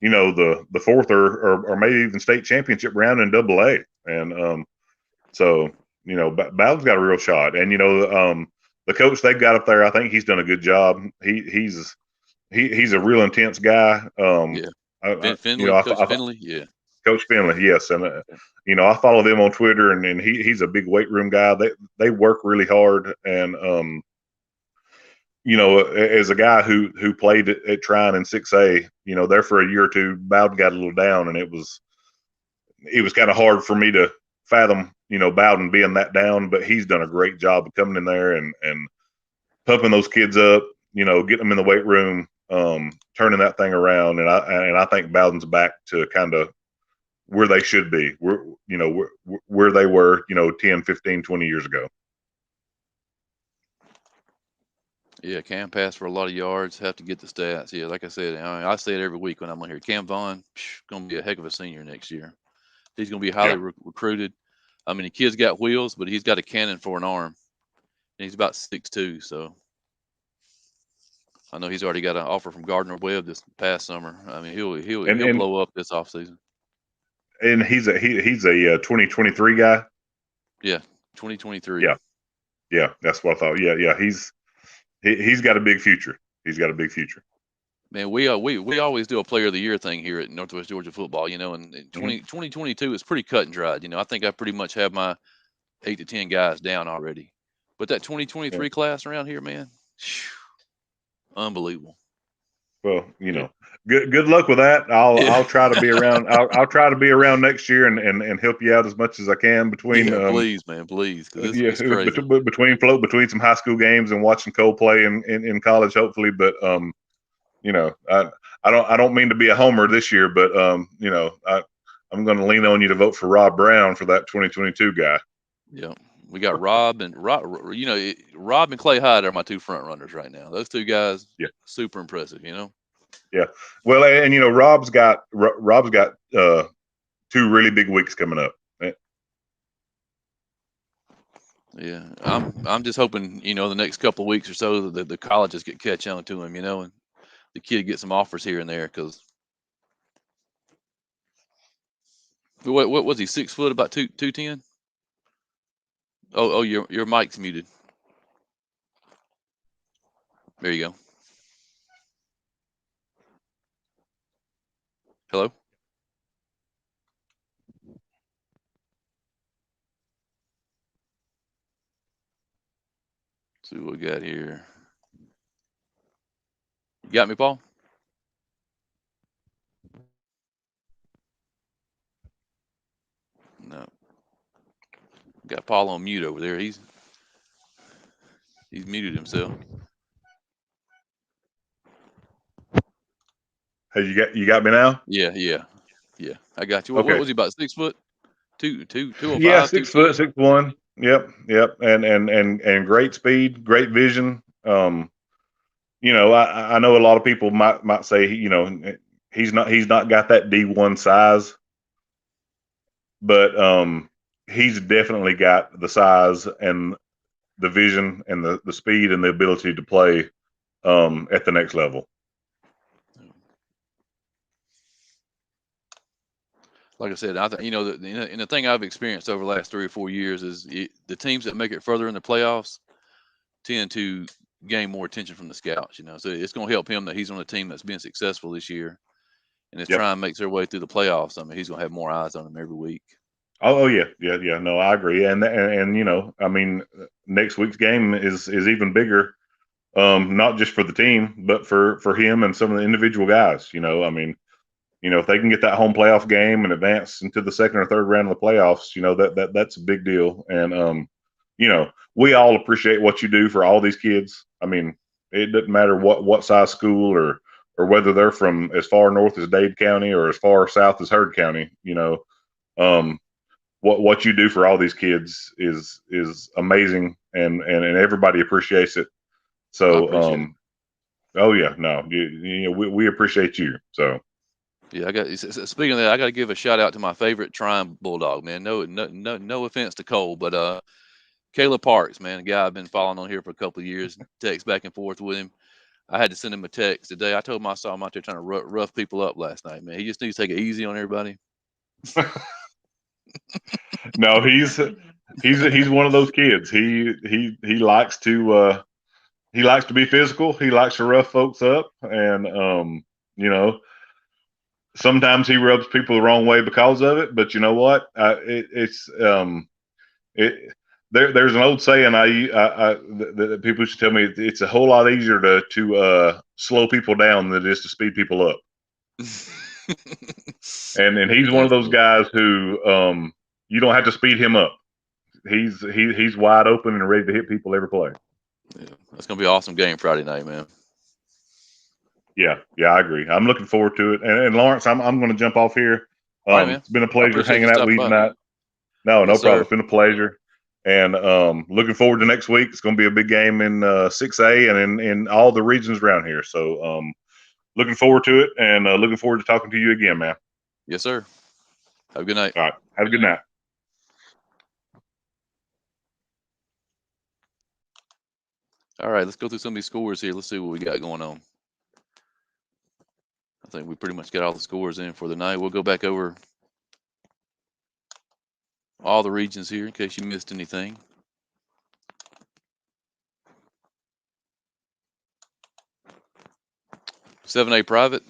the 4th or maybe even state championship round in AA. And so Bowden's got a real shot, and the coach they've got up there, I think he's done a good job. He's a real intense guy. Finley, Coach Finley, yeah. Coach Finley, yes, and I follow them on Twitter, and he's a big weight room guy. They work really hard, and as a guy who played at Trine in 6A, there for a year or two, Bowden got a little down, and it was kind of hard for me to fathom, Bowden being that down, but he's done a great job of coming in there and pumping those kids up, getting them in the weight room, turning that thing around. And I think Bowden's back to kind of where they should be, where they were, 10, 15, 20 years ago. Yeah, Cam passed for a lot of yards. Have to get the stats. Yeah, like I said, I say it every week when I'm on here. Cam Vaughn going to be a heck of a senior next year. He's going to be highly Yeah. recruited. I mean, the kid's got wheels, but he's got a cannon for an arm. And he's about 6'2", so I know he's already got an offer from Gardner Webb this past summer. I mean, And he'll blow up this offseason. he's a 2023 guy. Yeah, 2023. Yeah. Yeah, that's what I thought. Yeah. He's got a big future. He's got a big future. Man, we always do a player of the year thing here at Northwest Georgia football, and Mhm. 2022 is pretty cut and dried. I think I pretty much have my 8 to 10 guys down already. But that 2023 class around here, man, unbelievable. Well, good luck with that. I'll try to be around. I'll try to be around next year and help you out as much as I can between please, man, please, because it's crazy. between some high school games and watching Cole play in college, hopefully. But I don't mean to be a homer this year, but I'm going to lean on you to vote for Rob Brown for that 2022 guy. Yeah, we got Rob and Rob and Clay Hyde are my two front runners right now. Those two guys, super impressive. Yeah, well, and Rob's got two really big weeks coming up. Yeah, I'm just hoping the next couple of weeks or so that the colleges catch on to him, and the kid get some offers here and there because what was he 6 foot about 210? Oh, your mic's muted. There you go. Hello. Let's see what we got here. You got me, Paul? No. Got Paul on mute over there. He's muted himself. Hey, you got me now? Yeah. I got you. Okay. What was he about 6 foot? 205? Yeah, 6 foot, 6'1". Yep. And great speed, great vision. I know a lot of people might say he's not got that D1 size, but he's definitely got the size and the vision and the speed and the ability to play at the next level. Like I said, I think and the thing I've experienced over the last 3 or 4 years is the teams that make it further in the playoffs tend to gain more attention from the scouts. So it's going to help him that he's on a team that's been successful this year, and is trying to make their way through the playoffs. I mean, he's going to have more eyes on him every week. Oh yeah. No, I agree. And I mean, next week's game is even bigger. Not just for the team, but for him and some of the individual guys. I mean, if they can get that home playoff game and advance into the second or third round of the playoffs, that's a big deal. And we all appreciate what you do for all these kids. I mean, it doesn't matter what size school or whether they're from as far north as Dade County or as far south as Heard County. What you do for all these kids is amazing, and everybody appreciates it. So, oh yeah, no, we appreciate you. So, yeah, speaking of that, I got to give a shout out to my favorite Trine Bulldog, man. No offense to Cole, but Caleb Parks, man, a guy I've been following on here for a couple of years, text back and forth with him. I had to send him a text today. I told him I saw him out there trying to rough people up last night, man. He just needs to take it easy on everybody. No, he's one of those kids. He likes to be physical. He likes to rough folks up, and sometimes he rubs people the wrong way because of it. But you know what? There's an old saying that people should tell me. It's a whole lot easier to slow people down than it is to speed people up. and he's one of those guys who you don't have to speed him up. He's wide open and ready to hit people every play. Yeah, that's gonna be an awesome game Friday night, man. Yeah, I agree. I'm looking forward to it. And Lawrence, I'm going to jump off here. All right, man. It's been a pleasure hanging out with you tonight. No problem. It's been a pleasure. And looking forward to next week. It's going to be a big game in 6A and in all the regions around here. So looking forward to it, and looking forward to talking to you again, man. Yes, sir. Have a good night. All right. Have a good night. All right, let's go through some of these scores here. Let's see what we got going on. I think we pretty much got all the scores in for the night. We'll go back over all the regions here in case you missed anything. 7A private.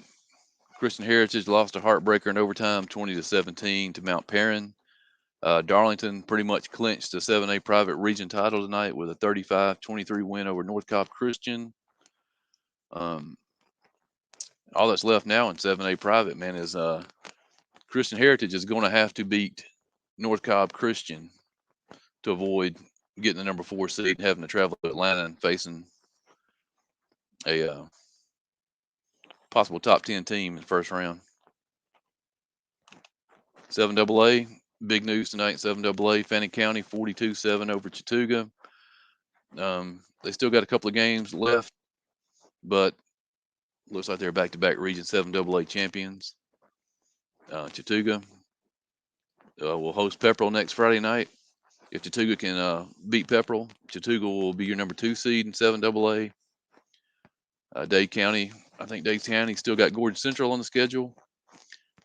Christian Heritage lost a heartbreaker in overtime, 20-17 to Mount Perrin. Darlington pretty much clinched the 7A private region title tonight with a 35-23 win over North Cobb Christian. All that's left now in 7A private, man, is Christian Heritage is going to have to beat North Cobb Christian to avoid getting the number 4 seed and having to travel to Atlanta and facing a possible top 10 team in the first round. 7AA, big news tonight. 7AA, Fannin County 42-7 over Chattooga. They still got a couple of games left, but looks like they're back-to-back Region 7AA champions. Chattooga will host Pepperell next Friday night. If Chattooga can beat Pepperell, Chattooga will be your number 2 seed in 7AA. Dade County, I think Dade County still got Gordon Central on the schedule.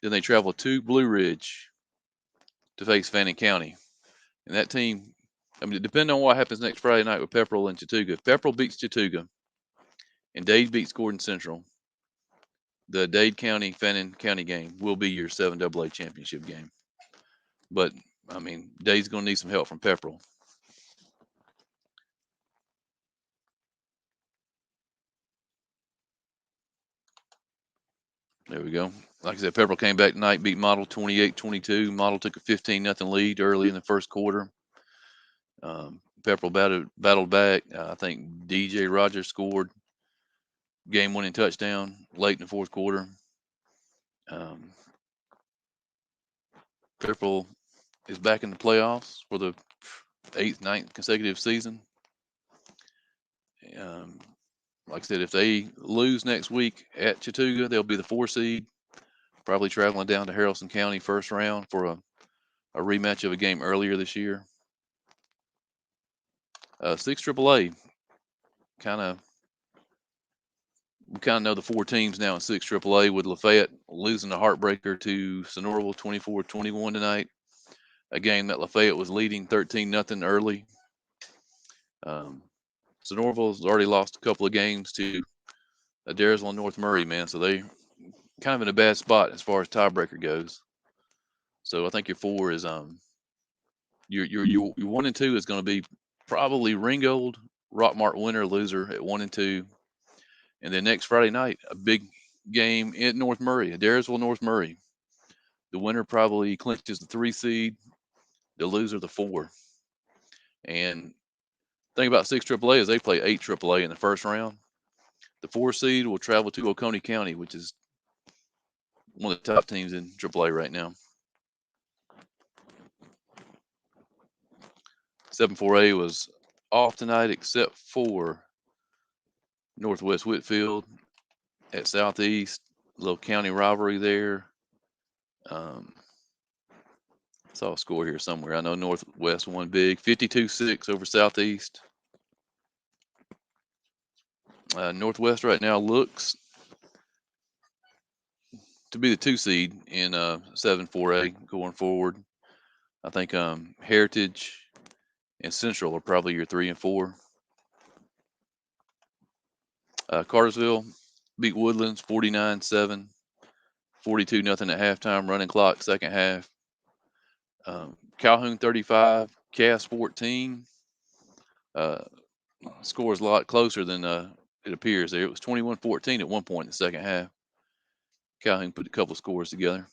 Then they travel to Blue Ridge to face Fannin County. And that team, I mean, depending on what happens next Friday night with Pepperell and Chattooga, if Pepperell beats Chattooga and Dade beats Gordon Central, the Dade County Fannin County game will be your 7AA championship game. But I mean, Dade's going to need some help from Pepperell. There we go. Like I said, Pepperell came back tonight, beat Model 28-22. Model took a 15-0 lead early in the first quarter. Pepperell battled back. I think DJ Rogers scored game-winning touchdown late in the fourth quarter. Pepperell is back in the playoffs for the 8th, 9th consecutive season. Like I said, if they lose next week at Chattooga, they'll be the 4 seed, probably traveling down to Haralson County first round for a rematch of a game earlier this year. 6 AAA, we kind of know the 4 teams now in 6 AAA, with Lafayette losing the heartbreaker to Sonoraville 24-21 tonight. A game that Lafayette was leading 13-0 early. Sonoraville's already lost a couple of games to Adairsville and North Murray, man. So they kind of in a bad spot as far as tiebreaker goes. So I think your 4 is your 1 and 2 is going to be probably Ringgold, Rockmart winner, loser at 1 and 2, and then next Friday night a big game in North Murray, Adairsville, North Murray. The winner probably clinches the 3 seed, the loser the 4. And the thing about 6 AAA is they play 8 AAA in the first round. The 4 seed will travel to Oconee County, which is one of the top teams in AAA right now. 7-4A was off tonight except for Northwest Whitfield at Southeast. Little county rivalry there. Saw a score here somewhere. I know Northwest won big, 52-6 over Southeast. Northwest right now looks to be the 2 seed in 7-4A going forward. I think Heritage and Central are probably your 3 and 4. Cartersville beat Woodlands 49-7, 42-0 at halftime, running clock second half. Calhoun 35, Cass 14. Score is a lot closer than it appears there. It was 21-14 at one point in the second half. Calhoun put a couple of scores together.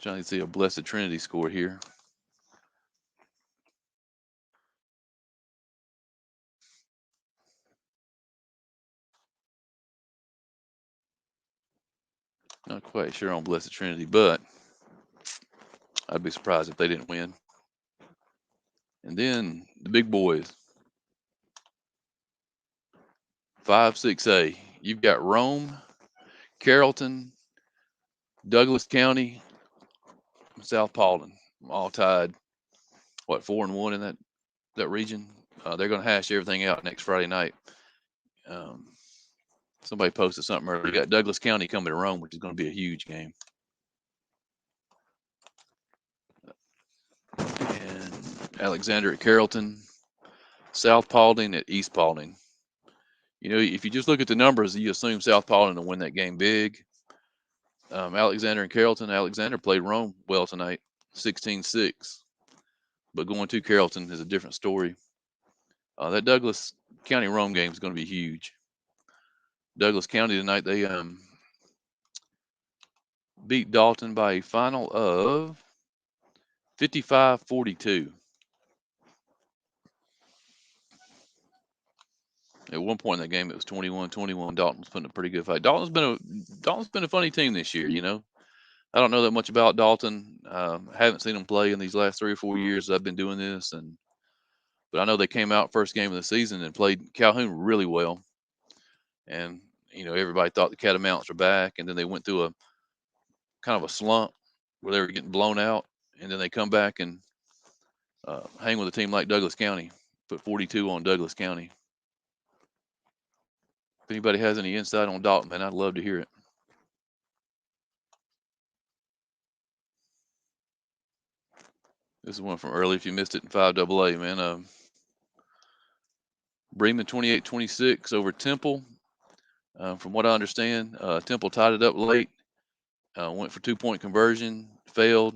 Trying to see a Blessed Trinity score here. quite sure on Blessed Trinity, but I'd be surprised if they didn't win. And then the big boys, 5-6A. You've got Rome, Carrollton, Douglas County, South Paulding, all tied. What, 4-1 in that region? They're going to hash everything out next Friday night. Somebody posted something earlier. You got Douglas County coming to Rome, which is going to be a huge game. And Alexander at Carrollton, South Paulding at East Paulding. You know, if you just look at the numbers, you assume South Paulding will win that game big. Alexander and Carrollton. Alexander played Rome well tonight, 16-6. But going to Carrollton is a different story. That Douglas County Rome game is going to be huge. Douglas County tonight, they beat Dalton by a final of 55-42. At one point in that game, it was 21-21. Dalton was putting a pretty good fight. Dalton's been a funny team this year. You know, I don't know that much about Dalton. I haven't seen them play in these last 3 or 4 years I've been doing this, but I know they came out first game of the season and played Calhoun really well. And you know, everybody thought the Catamounts were back, and then they went through a kind of a slump where they were getting blown out, and then they come back and hang with a team like Douglas County, put 42 on Douglas County. If anybody has any insight on Dalton, man, I'd love to hear it. This is one from early. If you missed it in 5AA, man. Bremen 28-26 over Temple. From what I understand, Temple tied it up late. Went for 2-point conversion, failed.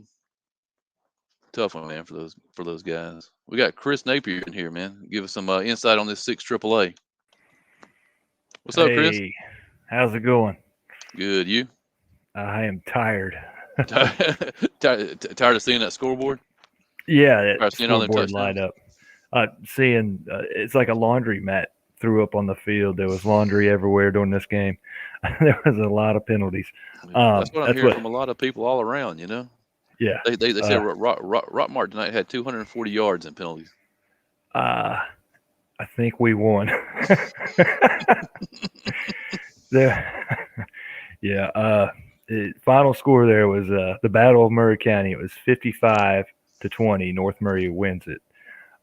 Tough one, man, for those guys. We got Chris Napier in here, man. Give us some insight on this 6 AAA. What's up, Chris? Hey, how's it going? Good. You? I am tired. Tired of seeing that scoreboard? Yeah, that Seeing all them scoreboard light up. Seeing it's like a laundry mat threw up on the field. There was laundry everywhere during this game. There was a lot of penalties. That's what I'm hearing from a lot of people all around. You know. Yeah. They said Rockmart tonight had 240 yards in penalties. I think we won. Final score there was the Battle of Murray County. It was 55-20. North Murray wins it.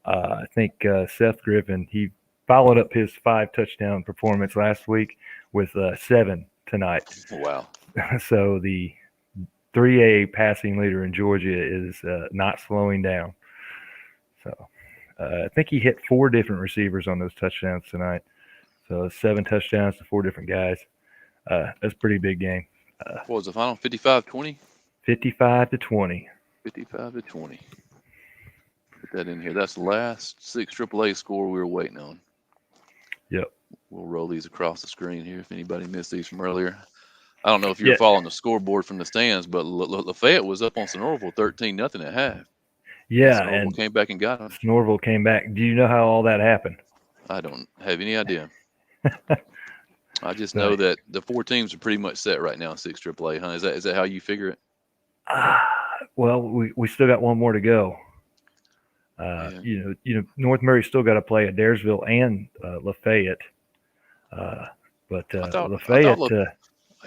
I think Seth Griffin, he followed up his 5-touchdown performance last week with 7 tonight. Wow. So the 3A passing leader in Georgia is not slowing down. So I think he hit 4 different receivers on those touchdowns tonight. So 7 touchdowns to 4 different guys. That's a pretty big game. What was the final? 55-20? 55-20. 55-20. Put that in here. That's the last 6 AAA score we were waiting on. Yep. We'll roll these across the screen here if anybody missed these from earlier. I don't know if you're following the scoreboard from the stands, but Lafayette was up on Sonoraville 13-0 at half. Yeah, Sonoraville and came back and got them. Sonoraville came back. Do you know how all that happened? I don't have any idea. I just know that the 4 teams are pretty much set right now in 6 AAA, huh? Is that how you figure it? Well, we still got one more to go. You know, North Murray still got to play Adairsville and Lafayette. But Lafayette.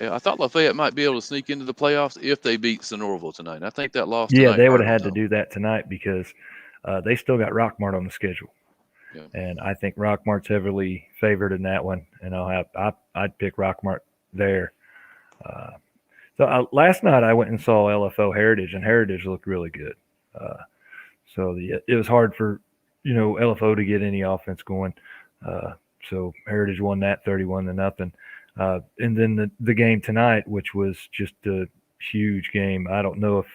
I thought Lafayette might be able to sneak into the playoffs if they beat Sonoraville tonight. I think that loss. Yeah, they would have had to do that tonight because they still got Rockmart on the schedule. Yeah. And I think Rockmart's heavily favored in that one, and I'd pick Rockmart there. So last night I went and saw LFO Heritage, and Heritage looked really good. So it was hard for LFO to get any offense going. So Heritage won that 31-0. And then the game tonight, which was just a huge game. I don't know if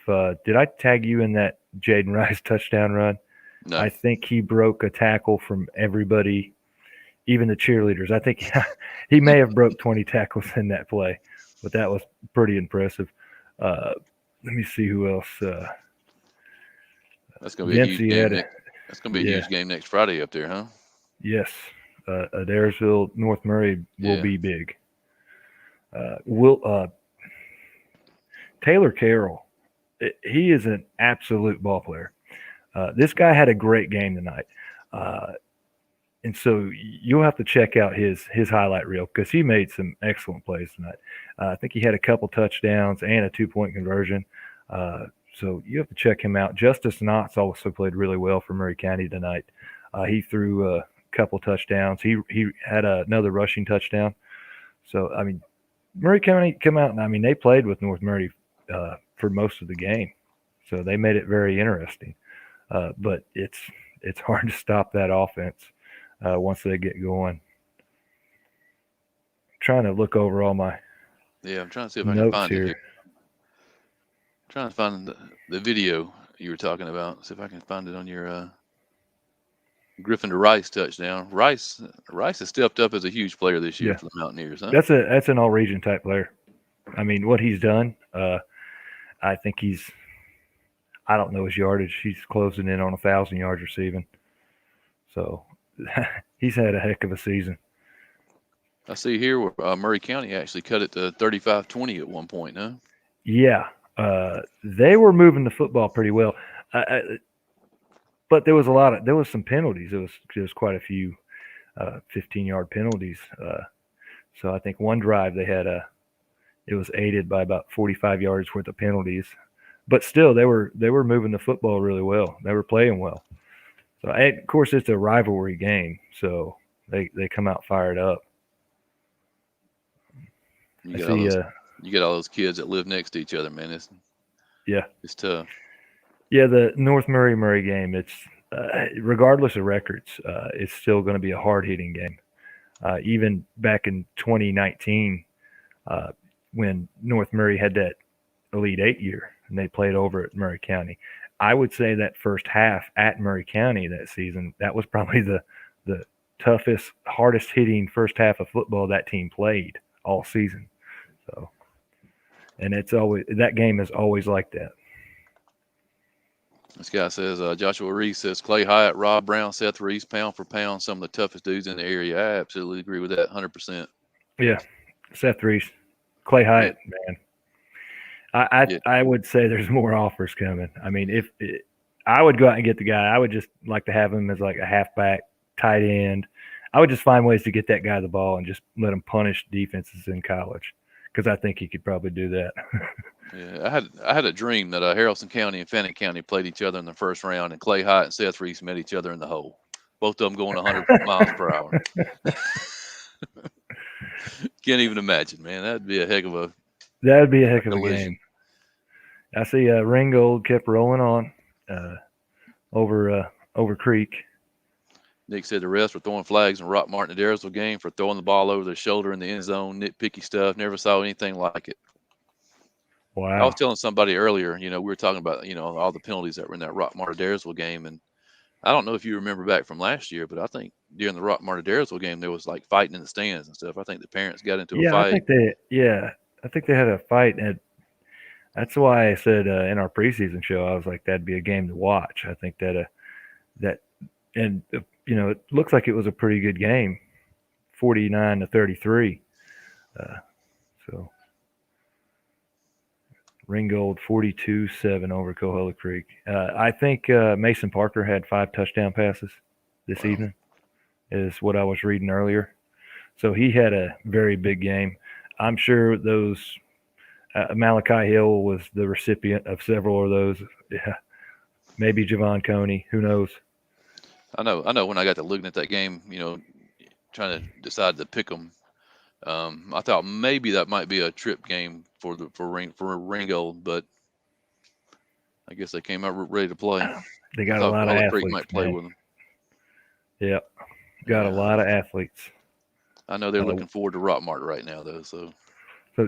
did I tag you in that Jaden Rice touchdown run? No. I think he broke a tackle from everybody, even the cheerleaders. I think he may have broke 20 tackles in that play, but that was pretty impressive. Let me see who else. That's going to be a huge game. That's going to be a huge game next Friday up there, huh? Yes. Adairsville, North Murray will be big. Taylor Carroll, he is an absolute ball player. This guy had a great game tonight. And so you'll have to check out his highlight reel because he made some excellent plays tonight. I think he had a couple touchdowns and a 2-point conversion. So you have to check him out. Justice Knotts also played really well for Murray County tonight. He threw a couple touchdowns. He had another rushing touchdown. So, I mean, Murray County come out, and, I mean, they played with North Murray for most of the game. So they made it very interesting. But it's hard to stop that offense once they get going. I'm trying to look over all my I'm trying to see if I can find here. it here. I'm trying to find the video you were talking about. See if I can find it on your Griffin to Rice touchdown. Rice has stepped up as a huge player this year for the Mountaineers. Huh? That's an all-region type player. I mean, what he's done, I think I don't know his yardage. He's closing in on 1,000 yards receiving. So he's had a heck of a season. I see here where Murray County actually cut it to 35-20 at one point, huh? Yeah. They were moving the football pretty well. But there was some penalties. There was quite a few 15-yard penalties. So I think one drive they had it was aided by about 45 yards worth of penalties. But still, they were moving the football really well. They were playing well. So of course it's a rivalry game, so they come out fired up. You get all those kids that live next to each other, man. It's tough. Yeah, the North Murray game, it's regardless of records, it's still going to be a hard-hitting game. Even back in 2019, when North Murray had that Elite 8 year, and they played over at Murray County, I would say that first half at Murray County that season, that was probably the toughest, hardest-hitting first half of football that team played all season. So, and that game is always like that. This guy says, Joshua Reese says, Clay Hyatt, Rob Brown, Seth Reese, pound for pound, some of the toughest dudes in the area. I absolutely agree with that 100%. Yeah, Seth Reese, Clay Hyatt, man. I would say there's more offers coming. I mean, I would go out and get the guy, I would just like to have him as like a halfback, tight end. I would just find ways to get that guy the ball and just let him punish defenses in college because I think he could probably do that. Yeah, I had a dream that Haralson County and Fannin County played each other in the first round, and Clay Hyatt and Seth Reese met each other in the hole. Both of them going 100 miles per hour. Can't even imagine, man. That'd be a heck of a game. I see Ringgold kept rolling on over Creek. Nick said the refs were throwing flags in Rock Martin and Daresville game for throwing the ball over their shoulder in the end zone, nitpicky stuff. Never saw anything like it. Wow. I was telling somebody earlier, we were talking about, all the penalties that were in that Rock Martin Daresville game. And I don't know if you remember back from last year, but I think during the Rock Martin Daresville game, there was like fighting in the stands and stuff. I think the parents got into a fight. I think they had a fight. And that's why I said in our preseason show, I was like, that'd be a game to watch. I think it looks like it was a pretty good game, 49-33. So Ringgold 42-7 over Coahulla Creek. I think Mason Parker had 5 touchdown passes this evening, is what I was reading earlier. So he had a very big game. I'm sure those Malachi Hill was the recipient of several of those. Yeah, maybe Javon Coney. Who knows? I know. When I got to looking at that game, trying to decide to pick them, I thought maybe that might be a trip game for Ringgold, but I guess they came out ready to play. They got a lot of athletes. Creek might play with them. Yep, got a lot of athletes. I know they're looking forward to Rock Martin right now, though. So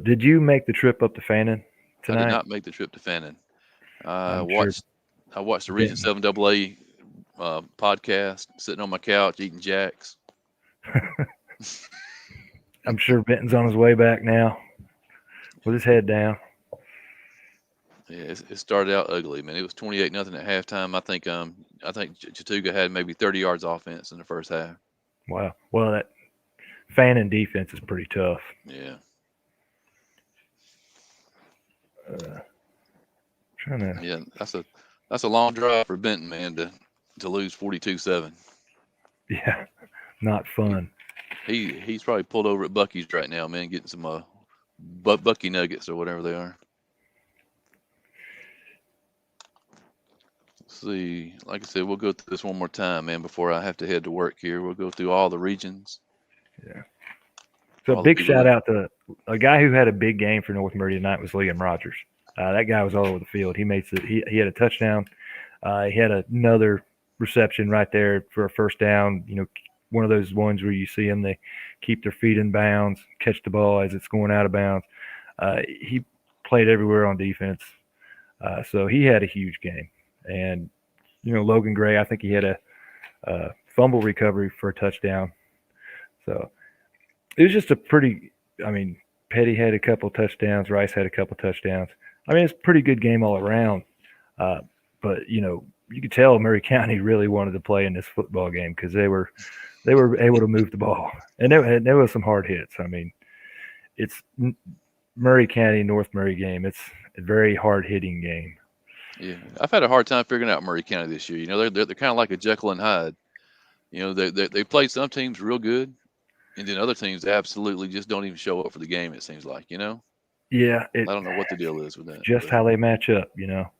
did you make the trip up to Fannin tonight? I did not make the trip to Fannin. I watched the Region 7 AA podcast, sitting on my couch eating Jacks. I'm sure Benton's on his way back now with his head down. Yeah, it started out ugly, man. It was 28-0 at halftime. I think Chattooga had maybe 30 yards offense in the first half. Wow. Well, that Fannin defense is pretty tough. Yeah. Trying to. Yeah, that's a long drive for Benton, man, to lose 42-7. Yeah, not fun. He's probably pulled over at Bucky's right now, man, getting some Bucky nuggets or whatever they are. Let's see, like I said, we'll go through this one more time, man, before I have to head to work here. We'll go through all the regions. Yeah. So All the big people shout that- out to a guy who had a big game for North Murray tonight was Liam Rogers. That guy was all over the field. He had a touchdown. He had another reception right there for a first down. You know, one of those ones where you see them, they keep their feet in bounds, catch the ball as it's going out of bounds. He played everywhere on defense. So he had a huge game. And, you know, Logan Gray, I think he had a fumble recovery for a touchdown. So it was just Petty had a couple touchdowns. Rice had a couple touchdowns. I mean, it's a pretty good game all around. But, you know, you could tell Murray County really wanted to play in this football game because they were able to move the ball. And there was some hard hits. I mean, it's Murray County, North Murray game. It's a very hard-hitting game. Yeah, I've had a hard time figuring out Murray County this year. You know, they're kind of like a Jekyll and Hyde. You know, they played some teams real good, and then other teams absolutely just don't even show up for the game. It seems like, you know. Yeah, I don't know what the deal is with that. Just how they match up, you know.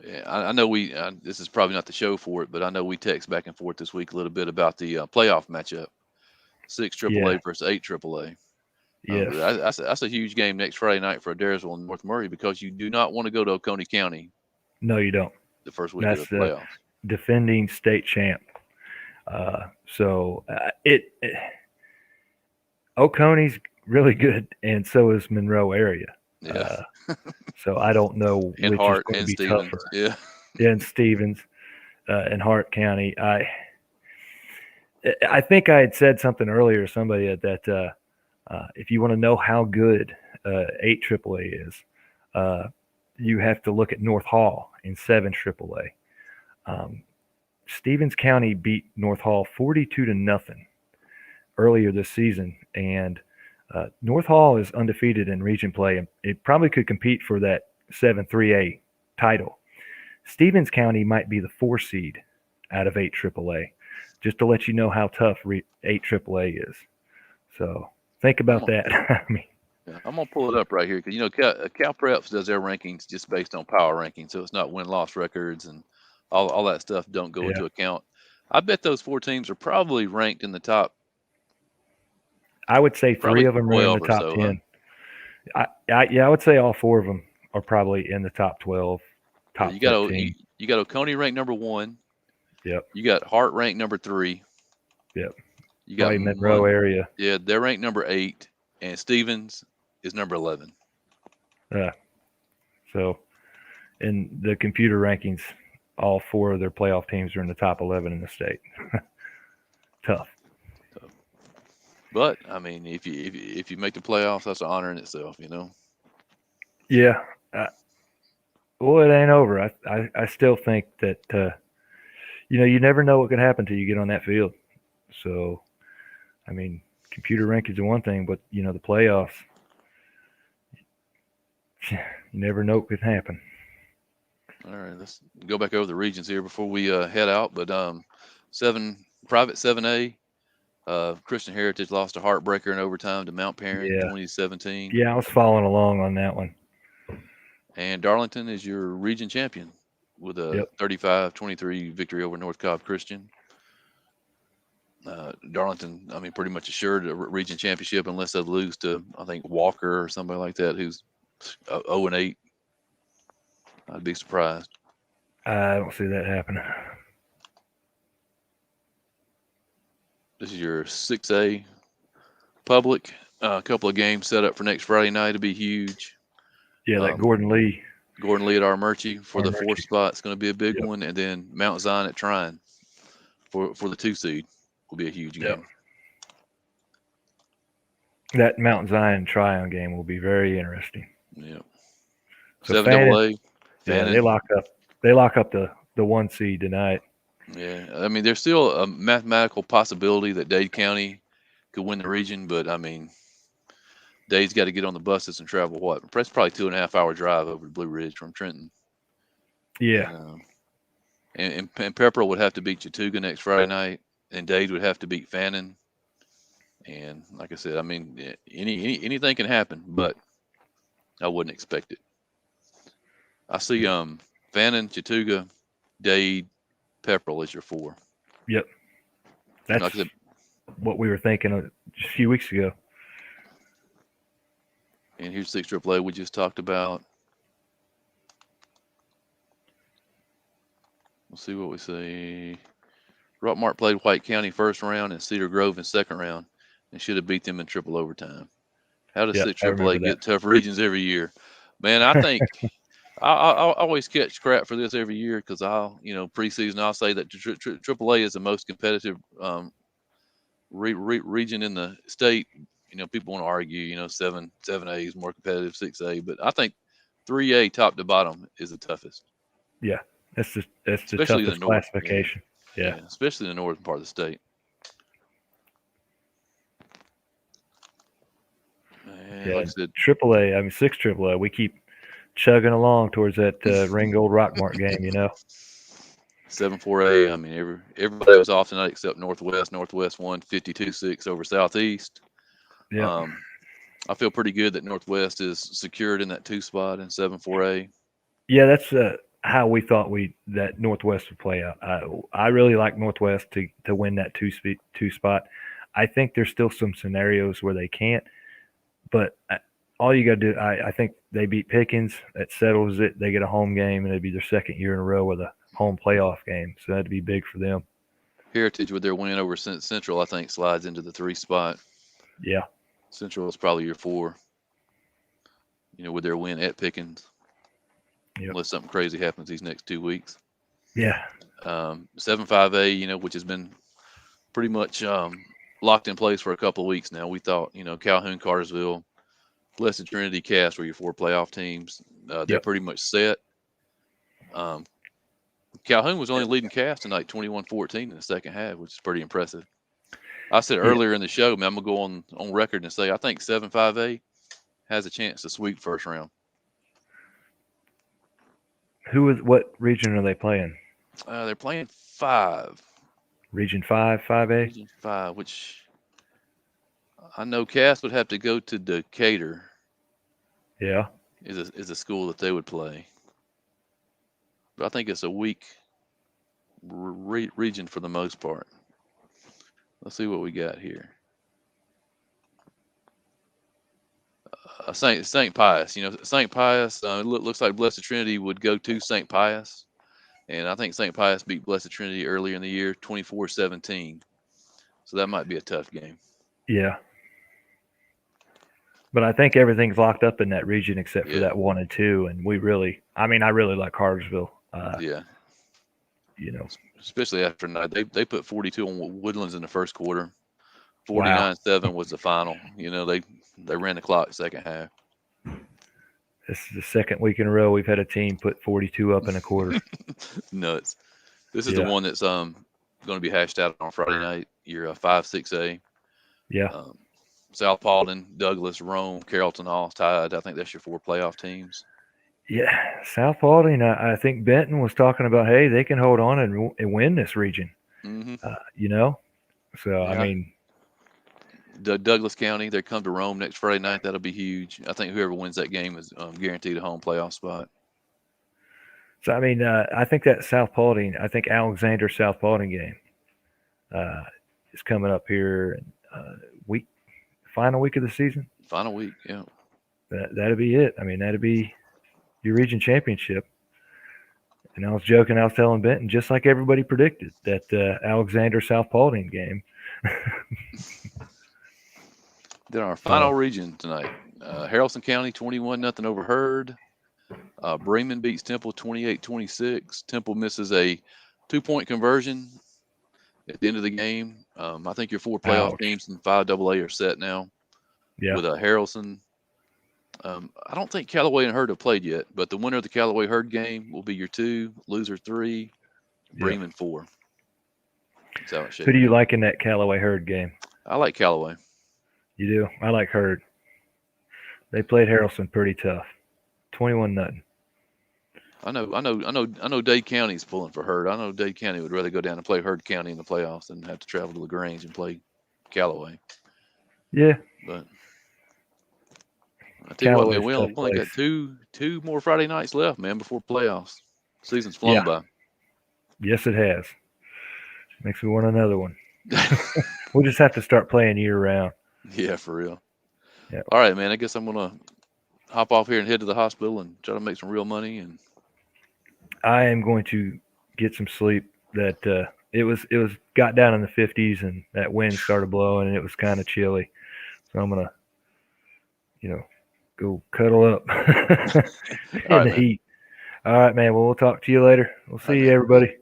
Yeah, I know this is probably not the show for it, but I know we text back and forth this week a little bit about the playoff matchup, 6 AAA versus 8 AAA. Yes. That's a huge game next Friday night for Adairsville and North Murray because you do not want to go to Oconee County. No, you don't. The first week of the playoffs. Defending state champ. Oconee's really good, and so is Monroe area. Yeah. So I don't know and which Hart is going and to be Stevens. tougher. Yeah. And Stevens and Hart County. I think I had said something earlier to somebody that if you want to know how good 8 AAA is, you have to look at North Hall in 7 AAA. Stevens County beat North Hall 42-0 earlier this season, and North Hall is undefeated in region play, and it probably could compete for that 7-3A title. Stevens County might be the 4 seed out of 8 AAA, just to let you know how tough 8 AAA is. So think about that. I mean, yeah, I'm gonna pull it up right here because you know Cal Preps does their rankings just based on power rankings, so it's not win-loss records and all that stuff don't go into account. I bet those 4 teams are probably ranked in the top. I would say 3 of them are in the top 10. Huh? I would say all 4 of them are probably in the top 12, top 13. You got Oconee ranked number 1. Yep. You got Hart ranked number 3. Yep. You got Monroe area. Yeah, they're ranked number 8, and Stevens is number 11. Yeah. So, in the computer rankings, all 4 of their playoff teams are in the top 11 in the state. Tough. But I mean, if you make the playoffs, that's an honor in itself, you know. Yeah. Well, it ain't over. I still think that you never know what could happen till you get on that field. So, I mean, computer rankings are one thing, but the playoffs, you never know what could happen. All right, let's go back over the regions here before we head out. But private 7A. Christian Heritage lost a heartbreaker in overtime to Mount Perrin, 2017. Yeah, I was following along on that one. And Darlington is your region champion with a 35-23 victory over North Cobb Christian. Darlington, I mean, pretty much assured a region championship unless they lose to, I think, Walker or somebody like that who's 0-8. I'd be surprised. I don't see that happening. This is your 6A public. A couple of games set up for next Friday night to be huge. Yeah, that Gordon Lee at Armurchie for the 4th spot. It's going to be a big one. And then Mount Zion at Trine for the 2 seed will be a huge game. That Mount Zion Tryon game will be very interesting. Yeah. So 7AA. Yeah, they lock up the 1 seed tonight. Yeah, I mean, there's still a mathematical possibility that Dade County could win the region, but I mean, Dave's got to get on the buses and travel what? That's probably 2.5 hour drive over to Blue Ridge from Trenton. Yeah. And Pepperell would have to beat Chattooga next Friday night, and Dade would have to beat Fannin. And like I said, I mean, anything can happen, but I wouldn't expect it. I see Fannin, Chattooga, Dade, Pepperell as your 4. Yep. That's like I said, what we were thinking just a few weeks ago. and here's 6 AAA we just talked about. We'll see what we say. Rockmart played White County first round and Cedar Grove in second round and should have beat them in triple overtime. How does 6 AAA get tough regions every year? Man, I think I always catch crap for this every year because preseason I'll say that AAA is the most competitive region in the state. People want to argue, 7A is more competitive, 6A, but I think 3A top to bottom is the toughest. Yeah, that's the Especially toughest the north classification. Yeah, especially in the northern part of the state. And like I said, AAA. I mean, 6 AAA. We keep chugging along towards that Ringgold Rockmart game. 7-4A. I mean, everybody was off tonight except Northwest. Northwest won 52-6 over Southeast. Yeah. I feel pretty good that Northwest is secured in that 2 spot in 7-4A. Yeah, that's how we thought that Northwest would play out. I really like Northwest to win that 2 spot. I think there's still some scenarios where they can't, but all you got to do, I think they beat Pickens. That settles it. They get a home game, and it'd be their second year in a row with a home playoff game. So that'd be big for them. Heritage with their win over Central, I think, slides into the 3 spot. Yeah. Central is probably your 4. With their win at Pickens. Yep. Unless something crazy happens these next 2 weeks. Yeah. 7-5A, which has been pretty much locked in place for a couple of weeks now. We thought, Calhoun, Cartersville, Blessed Trinity, Cass were your 4 playoff teams. They're pretty much set. Calhoun was only leading Cass tonight 21-14 in the second half, which is pretty impressive. I said earlier in the show, man, I'm going to go on record and say I think 7-5A has a chance to sweep first round. What region are they playing? They're playing 5. Region 5, 5A? Region 5, which I know Cass would have to go to Decatur. Yeah. Is a school that they would play. But I think it's a weak region for the most part. Let's see what we got here. St. Pius. St. Pius, looks like Blessed Trinity would go to St. Pius. And I think St. Pius beat Blessed Trinity earlier in the year, 24-17. So that might be a tough game. Yeah. But I think everything's locked up in that region except for that 1 and 2. And I really like Cartersville. Especially after tonight. They put 42 on Woodlands in the first quarter. 49-7 was the final. They ran the clock second half. This is the second week in a row we've had a team put 42 up in a quarter. Nuts. This is the one that's going to be hashed out on Friday night. Your 5-6A. Yeah. South Paulding, Douglas, Rome, Carrollton, all tied. I think that's your 4 playoff teams. Yeah, South Paulding. I think Benton was talking about, hey, they can hold on and win this region. Mm-hmm. So yeah. I mean, Douglas County, they come to Rome next Friday night. That'll be huge. I think whoever wins that game is guaranteed a home playoff spot. So I mean, I think that South Paulding, Alexander South Paulding game is coming up here final week of the season. Final week, yeah. That'll be it. I mean, that'll be your region championship. And I was joking. I was telling Benton, just like everybody predicted, that Alexander South Paulding game. Then our final region tonight, Haralson County 21-0 over Hurd. Bremen beats Temple 28-26. Temple misses a 2-point conversion at the end of the game. I think your 4 playoff teams in 5AA are set now. Yeah. With Haralson. I don't think Callaway and Hurd have played yet, but the winner of the Callaway Hurd game will be your 2, loser 3, Bremen 4. That's how it should. Who do you like in that Callaway Hurd game? I like Callaway. You do? I like Hurd. They played Harrelson pretty tough. 21-0. I know. Dade County's pulling for Hurd. I know Dade County would rather go down and play Hurd County in the playoffs than have to travel to LaGrange and play Callaway. Yeah. But I tell you what, man, Callaway's we've tough only place. got two more Friday nights left, man, before playoffs. Season's flown by. Yes, it has. Makes me want another one. We'll just have to start playing year round. Yeah, for real. Yeah. All right, man. I guess I'm gonna hop off here and head to the hospital and try to make some real money. And I am going to get some sleep. That it was got down in the 50s, and that wind started blowing, and it was kind of chilly. So I'm gonna, go cuddle up in the heat. All right, man. Well, we'll talk to you later. We'll see you, everybody.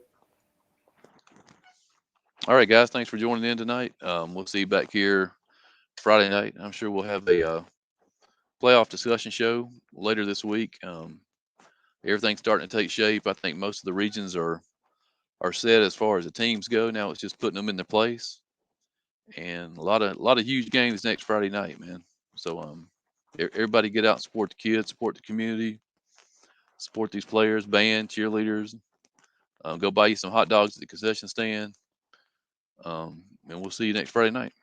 All right, guys. Thanks for joining in tonight. We'll see you back here Friday night. I'm sure we'll have a playoff discussion show later this week. Everything's starting to take shape. I think most of the regions are set as far as the teams go. Now it's just putting them into place, and a lot of huge games next Friday night, man. So everybody get out and support the kids, support the community, support these players, band, cheerleaders. Go buy you some hot dogs at the concession stand. And we'll see you next Friday night.